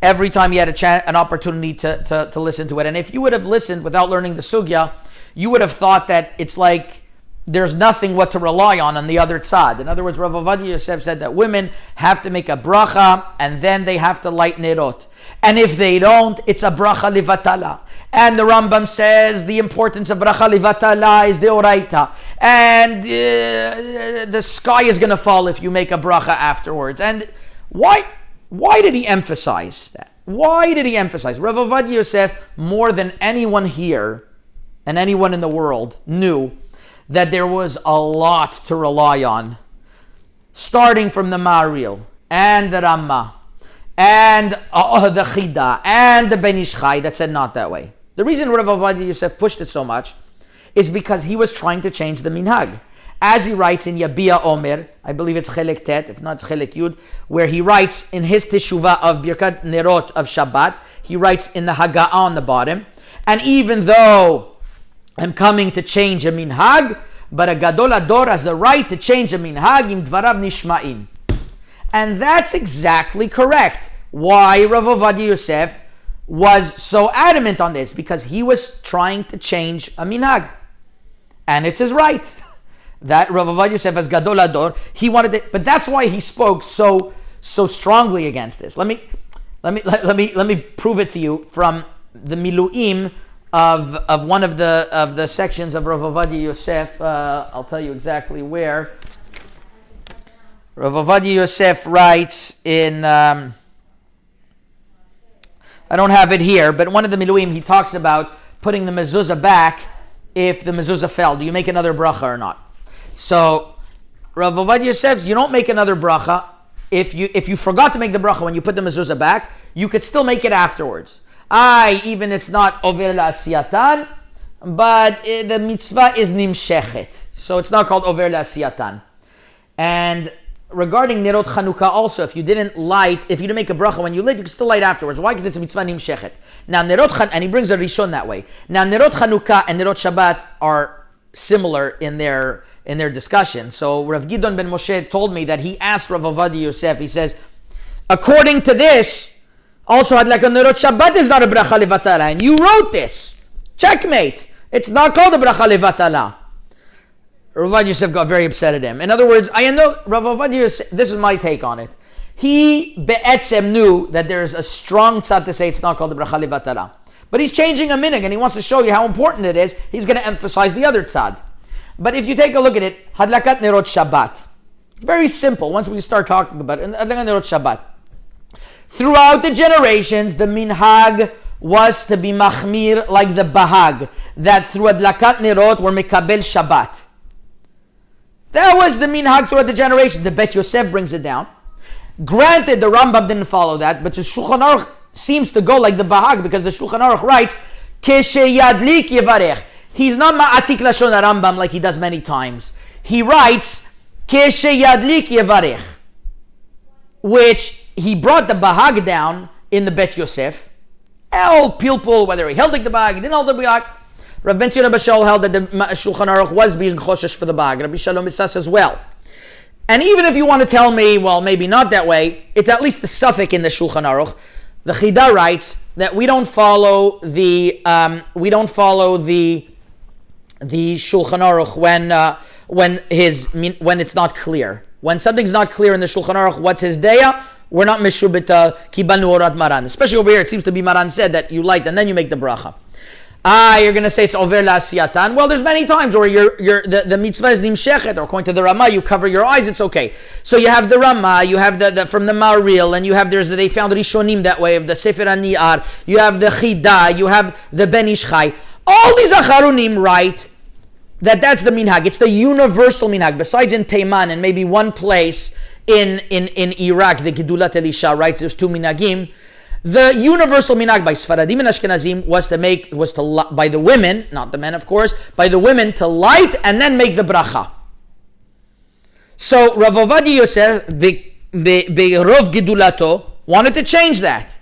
every time he had an opportunity to listen to it. And if you would have listened without learning the sugya, you would have thought that it's like there's nothing what to rely on the other tzad. In other words, Rav Ovadia Yosef said that women have to make a bracha and then they have to light nerot. And if they don't, it's a bracha livatala. And the Rambam says the importance of bracha livatala is deoraita. And the sky is going to fall if you make a bracha afterwards. And why did he emphasize that? Why did he emphasize? Rav Ovadia Yosef, more than anyone here and anyone in the world, knew that there was a lot to rely on, starting from the Maril and the Ramah and the Chida and the Ben Ish Chai that said not that way. The reason Rav Ovadia Yosef pushed it so much is because he was trying to change the minhag. As he writes in Yabia Omer, I believe it's Chelek Tet, if not it's Chelek Yud, where he writes in his Teshuvah of Birkat Nerot of Shabbat, he writes in the Haga'ah on the bottom, and even though I'm coming to change a minhag, but a Gadol Ador has the right to change a minhag im dvarav nishma'im. And that's exactly correct. Why Rav Ovadia Yosef was so adamant on this, because he was trying to change a minhag. And it's his right. That Rav Ovadia Yosef as Gadol Ador, he wanted it, but that's why he spoke so strongly against this. Let me prove it to you from the Miluim of one of the sections of Rav Ovadia Yosef. I'll tell you exactly where. Rav Ovadia Yosef writes in, I don't have it here, but one of the Miluim, he talks about putting the mezuzah back if the mezuzah fell? Do you make another bracha or not? So Rav Ovadia says you don't make another bracha. If you forgot to make the bracha when you put the mezuzah back, you could still make it afterwards. Even it's not over la'asiyatan, but the mitzvah is nimshechet. So it's not called over la'asiyatan. And regarding Nerot Chanukah also, if you didn't make a bracha when you lit, you can still light afterwards. Why? Because it's a mitzvah nimshechet. Now and he brings a rishon that way. Now Nerot Chanukah and Nerot Shabbat are similar in their discussion. So Rav Gidon ben Moshe told me that he asked Rav Ovadia Yosef, he says, according to this, also Hadlaka Nerot Shabbat is not a bracha levatala, and you wrote this. Checkmate. It's not called a bracha levatala. Rav Ovadia Yosef got very upset at him. In other words, I know Rav Ovadia Yosef, this is my take on it. He be'etzem knew that there's a strong tzad to say it's not called a bracha levatala. But he's changing a minhag and he wants to show you how important it is. He's going to emphasize the other tzad. But if you take a look at it, Hadlakat Nerot Shabbat. Very simple once we start talking about it. Hadlakat Nerot Shabbat. Throughout the generations, the minhag was to be machmir like the bahag, that through Hadlakat Nerot were mekabel Shabbat. That was the minhag throughout the generations. The Bet Yosef brings it down. Granted, the Rambam didn't follow that, but the Shulchan Aruch seems to go like the bahag, because the Shulchan Aruch writes, Keshe yadlik yevarech. He's not ma'atik lashon Rambam like he does many times. He writes, Keshe yadlik yevarech, which he brought the bahag down in the Bet Yosef. El Pilpul, whether he held like the bahag, he didn't hold the bahag. Rav Ben Tzira Bashal held that the Shulchan Aruch was being choshesh for the bahag. Rabbi Shalom Isas as well. And even if you want to tell me, well, maybe not that way, it's at least the suffix in the Shulchan Aruch. The Chida writes that we don't follow the Shulchan Aruch when it's not clear. When something's not clear in the Shulchan Aruch, what's his daya? We're not mishubita kibanu orat maran. Especially over here, it seems to be Maran said that you light and then you make the bracha. You're going to say it's over la'asiyatan. Well, there's many times where the mitzvah is nimshechet, or according to the Ramah, you cover your eyes, it's okay. So you have the Ramah, you have the from the Maril, and you have they found Rishonim that way of the Sefer HaNi'ar. You have the Chida, you have the Ben Ish Chai. All these Acharonim write that's the minhag. It's the universal minhag. Besides in Teiman and maybe one place in Iraq, the Gedulat Elisha writes there's two minhagim. The universal minhag by Sfaradim and Ashkenazim was to by the women, not the men of course, by the women to light and then make the bracha. So Rav Ovadia Yosef Be'rov Gedulato wanted to change that.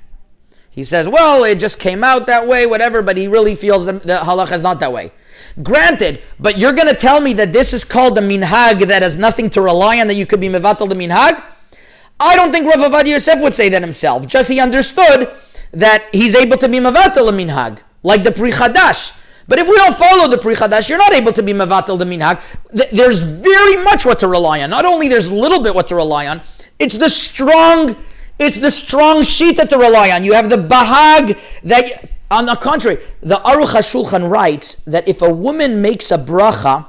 He says, well, it just came out that way, whatever, but he really feels the halacha is not that way. Granted, but you're going to tell me that this is called the minhag that has nothing to rely on, that you could be mevatel the minhag? I don't think Rav Ovadia Yosef would say that himself. Just he understood that he's able to be mevatel the minhag, like the Pri Chadash. But if we don't follow the Pri Chadash, you're not able to be mevatel the minhag. There's very much what to rely on. Not only there's a little bit what to rely on, it's the strong shita to rely on. You have the bahag that, on the contrary, the Aruch HaShulchan writes that if a woman makes a bracha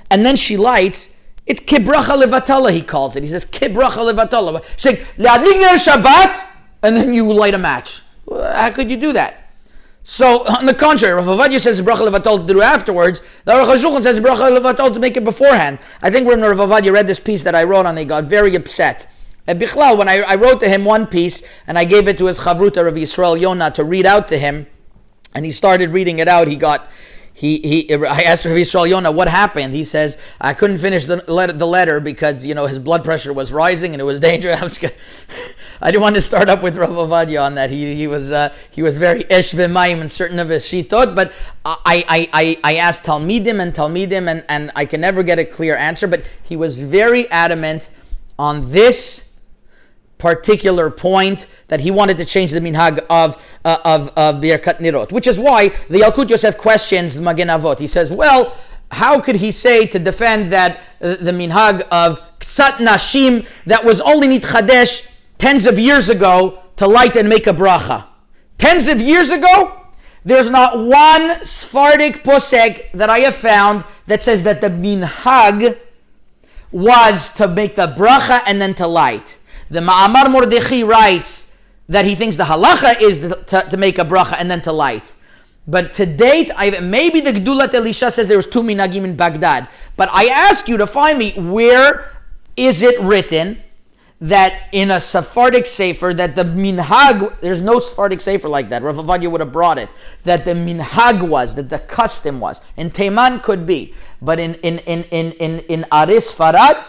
and then she lights, it's kibracha levatala, he calls it. He says kibracha levatala. She's saying, Le'adlik ner Shabbat, and then you light a match. How could you do that? So, on the contrary, Rav Ovadia says bracha levatala to do afterwards. The Aruch HaShulchan says bracha levatala to make it beforehand. I think when Rav Ovadia read this piece that I wrote on, they got very upset. Bichlal, when I wrote to him one piece, and I gave it to his chavruta Rav Yisrael Yonah to read out to him, and he started reading it out, I asked Rav Yisrael Yonah what happened. He says, I couldn't finish the letter because, his blood pressure was rising and it was dangerous. I didn't want to start up with Rav Ovadia on that. He was very esh v'mayim in certain of his shitot, but I asked Talmidim and I can never get a clear answer, but he was very adamant on this particular point that he wanted to change the minhag of Birkat Nirot, which is why the Yalkut Yosef questions the Magen Avot. He says, well, how could he say to defend that the minhag of Ktsat Nashim that was only nitchadesh tens of years ago to light and make a bracha? Tens of years ago? There's not one Sephardic posek that I have found that says that the minhag was to make the bracha and then to light. The Ma'amar Mordechai writes that he thinks the halacha is to make a bracha and then to light. But to date, maybe the Gedulat Elisha says there was 2 minhagim in Baghdad. But I ask you to find me, where is it written that in a Sephardic Sefer, that the minhag, there's no Sephardic Sefer like that, Rav Ovadia would have brought it, that the minhag was, that the custom was. In Teiman could be, but in Aris Farad,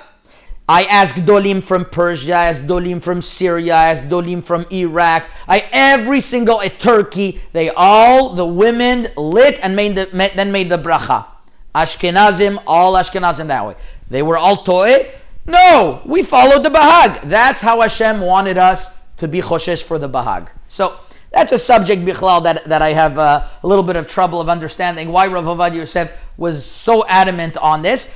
I asked Dolim from Persia, I asked Dolim from Syria, I asked Dolim from Iraq, every single Turkey, the women lit and made the bracha. Ashkenazim, all Ashkenazim that way. They were all to'eh. No, we followed the Bahag. That's how Hashem wanted us to be choshesh for the Bahag. So that's a subject, Bichlal, that I have a little bit of trouble of understanding why Rav Ovadia Yosef was so adamant on this.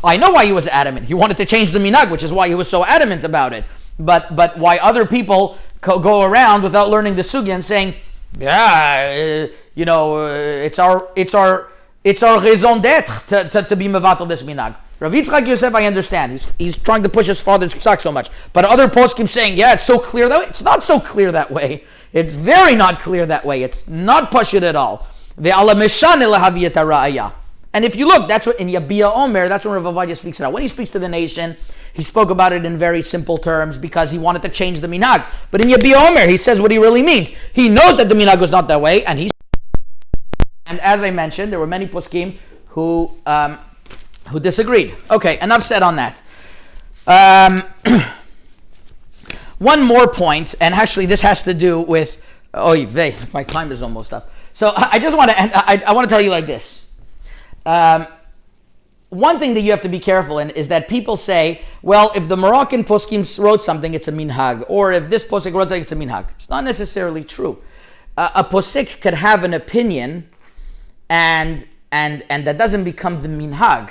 I know why he was adamant. He wanted to change the minhag, which is why he was so adamant about it. But why other people go around without learning the sugya and saying, it's our raison d'etre to be mevatel this minhag. Rav Yitzchak Yosef, I understand. He's trying to push his father's psak so much. But other poskim saying, it's so clear that way. It's not so clear that way. It's very not clear that way. It's not pashut at all. And if you look, that's what in Yabia Omer, that's when Rav Ovadia speaks about. When he speaks to the nation, he spoke about it in very simple terms because he wanted to change the minhag. But in Yabia Omer, he says what he really means. He knows that the minhag was not that way, and as I mentioned, there were many poskim who disagreed. Okay, enough said on that. One more point, and actually this has to do with, my time is almost up. So I just want to, I want to tell you like this. One thing that you have to be careful in is that people say, well, if the Moroccan poskim wrote something, it's a minhag, or if this posik wrote something, it's a minhag. It's not necessarily true. A posik could have an opinion, and that doesn't become the minhag.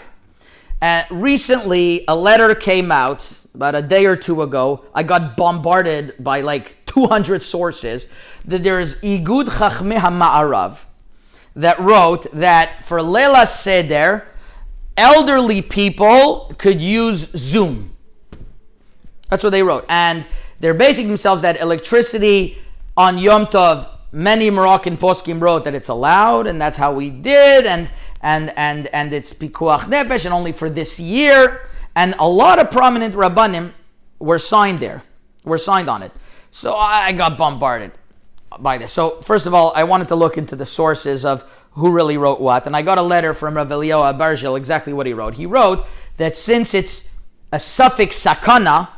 Recently, a letter came out about a day or two ago. I got bombarded by like 200 sources that there is Igud Chachmei HaMa'arav that wrote that for Leila Seder, elderly people could use Zoom. That's what they wrote. And they're basing themselves that electricity on Yom Tov, many Moroccan poskim wrote that it's allowed, and that's how we did, and it's pikuach nefesh, and only for this year. And a lot of prominent rabbanim were signed on it. So I got bombarded by this. So first of all, I wanted to look into the sources of who really wrote what, and I got a letter from Rav Eliyahu Abarjel, exactly what he wrote. He wrote that since it's a suffix sakana,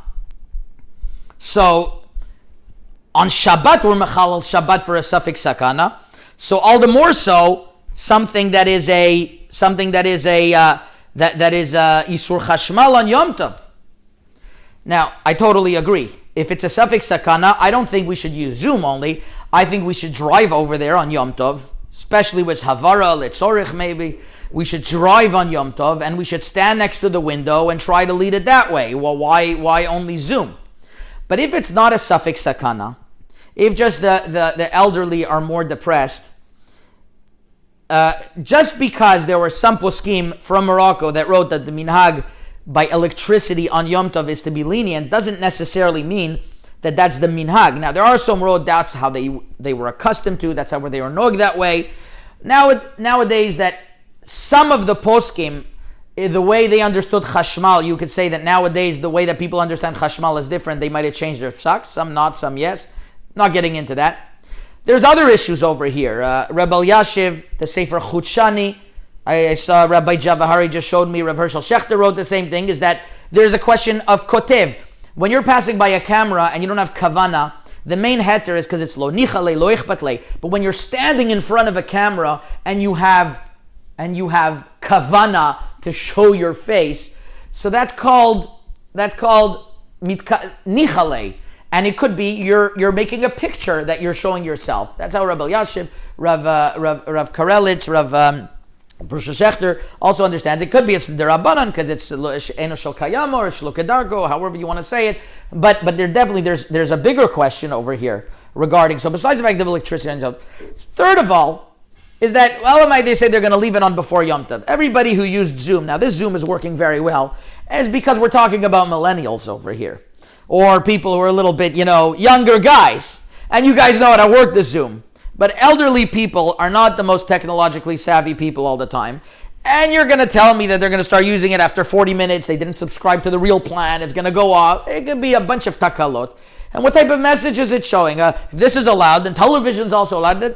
so on Shabbat we're mechalal Shabbat for a suffix sakana. So all the more so something that is Isur Chashmal on Yom Tov. Now, I totally agree. If it's a suffix sakana, I don't think we should use Zoom only. I think we should drive over there on Yom Tov, especially with Havara, Letzorich maybe. We should drive on Yom Tov, and we should stand next to the window and try to lead it that way. Well, why only Zoom? But if it's not a suffix sakana, if just the elderly are more depressed, just because there were some poskim from Morocco that wrote that the minhag by electricity on Yom Tov is to be lenient, doesn't necessarily mean that that's the minhag. Now, there are some road doubts how they were accustomed to, that's how they were nog that way. Nowadays, that some of the poskim, the way they understood chashmal, you could say that nowadays the way that people understand chashmal is different. They might have changed their psak, some not, some yes. Not getting into that. There's other issues over here. Reb Elyashiv, the Sefer Chutshani, I saw Rabbi Javahari just showed me, Rav Hershel Shechter wrote the same thing, is that there's a question of kotev. When you're passing by a camera and you don't have kavana, the main heter is because it's lo nichale, lo ichbatle. But when you're standing in front of a camera and you have kavana to show your face, so that's called nichale. And it could be you're making a picture that you're showing yourself. That's how Rabbi Elyashiv, Rav Karelitz, Rav Brusha Shechter also understands. It could be a Siddharabanan because it's Eno Shel Kayama or Shlukadarko, however you want to say it. But there's a bigger question over here regarding, so besides the fact of electricity and Yom Tov, third of all, is that, they say they're going to leave it on before Yom Tov. Everybody who used Zoom, now this Zoom is working very well, is because we're talking about millennials over here. Or people who are a little bit, younger guys. And you guys know how to work the Zoom. But elderly people are not the most technologically savvy people all the time. And you're going to tell me that they're going to start using it after 40 minutes. They didn't subscribe to the real plan. It's going to go off. It could be a bunch of takalot. And what type of message is it showing? If this is allowed, then television is also allowed.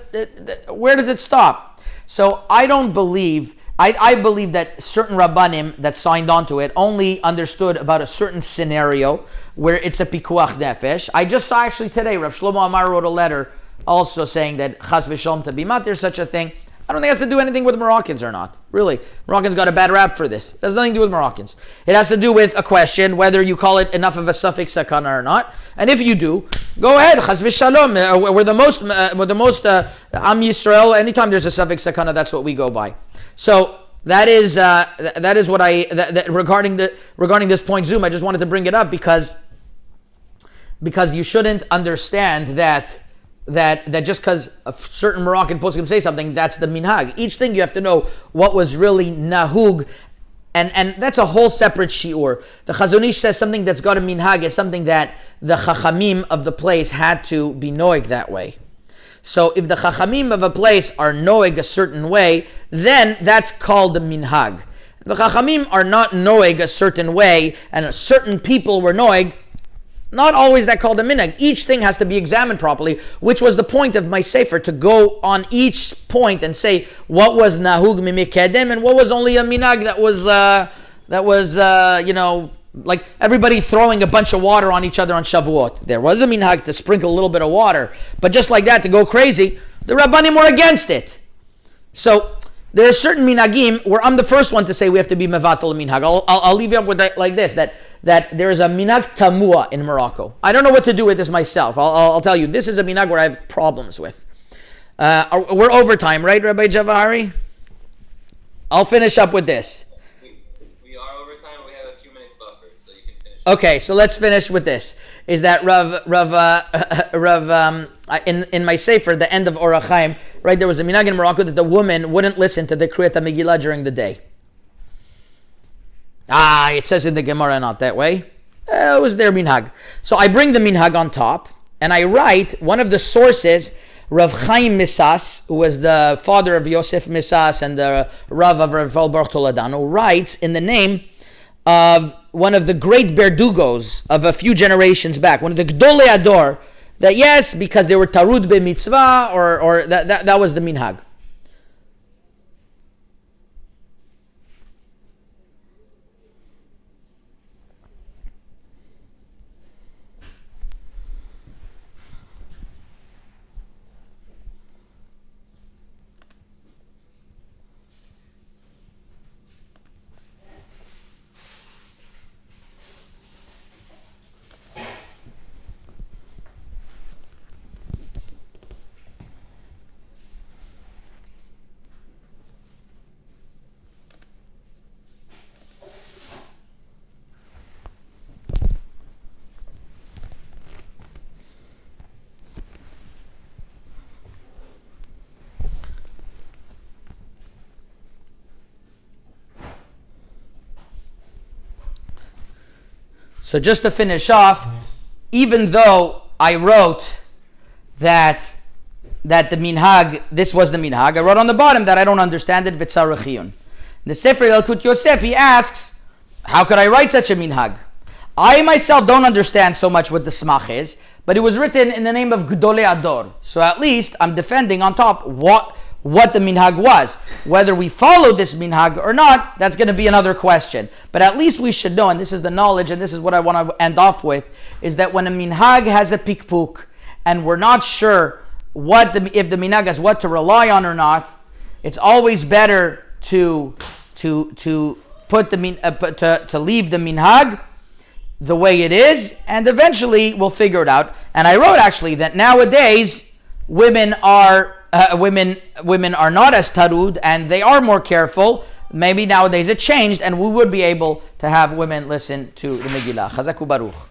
Where does it stop? So I don't believe, I believe that certain Rabbanim that signed on to it only understood about a certain scenario where it's a pikuach nefesh. I just saw actually today, Rav Shlomo Amar wrote a letter also saying that chas v'shalom to be mat, there's such a thing. I don't think it has to do anything with Moroccans or not. Really. Moroccans got a bad rap for this. It has nothing to do with Moroccans. It has to do with a question whether you call it enough of a suffix sakana or not. And if you do, go ahead. Chas v'shalom. We're the most Am Yisrael. Anytime there's a suffix sakana, that's what we go by. So that is what regarding this point Zoom. I just wanted to bring it up because you shouldn't understand that just because a certain Moroccan poskim say something, that's the minhag. Each thing you have to know what was really nahug, and that's a whole separate shiur. The Chazon Ish says something that's got a minhag is something that the chachamim of the place had to be noeg that way. So if the chachamim of a place are noeg a certain way, then that's called the minhag. The chachamim are not noeg a certain way, and certain people were noeg. Not always that called a minhag. Each thing has to be examined properly, which was the point of my sefer, to go on each point and say what was nahug mimikedem and what was only a minhag that was like everybody throwing a bunch of water on each other on Shavuot. There was a minhag to sprinkle a little bit of water, but just like that to go crazy, the Rabbanim were against it. So there are certain minhagim where I'm the first one to say we have to be mevatel minhag. I'll leave you up with that like this, that there is a minhag tamua in Morocco. I don't know what to do with this myself. I'll tell you, this is a minhag where I have problems with. We're overtime, right, Rabbi Javari? I'll finish up with this. We are overtime. We have a few minutes buffer, so you can finish. Okay, so let's finish with this. Is that in my sefer, the end of Orach Chaim, right? There was a minhag in Morocco that the woman wouldn't listen to the Kriyat Megillah during the day. It says in the Gemara not that way. It was their minhag. So I bring the minhag on top, and I write one of the sources, Rav Chaim Misas, who was the father of Yosef Misas and the Rav of Rav Baruch Toledano, writes in the name of one of the great Berdugos of a few generations back, one of the Gdolei Ador, that yes, because they were Tarud be mitzvah, or that was the minhag. So just to finish off, even though I wrote that the minhag, this was the minhag, I wrote on the bottom that I don't understand it, v'tzarechiyun. The Sefer Yalkut Yosef, he asks, how could I write such a minhag? I myself don't understand so much what the smach is, but it was written in the name of Gdolei Ador. So at least I'm defending on top what the minhag was. Whether we follow this minhag or not, that's going to be another question. But at least we should know, and this is the knowledge, and this is what I want to end off with, is that when a minhag has a pikpuk, and we're not sure if the minhag has what to rely on or not, it's always better to put to leave the minhag the way it is, and eventually we'll figure it out. And I wrote actually that nowadays women are not as tarud, and they are more careful. Maybe nowadays it changed, and we would be able to have women listen to the Megillah. Chazaku Baruch.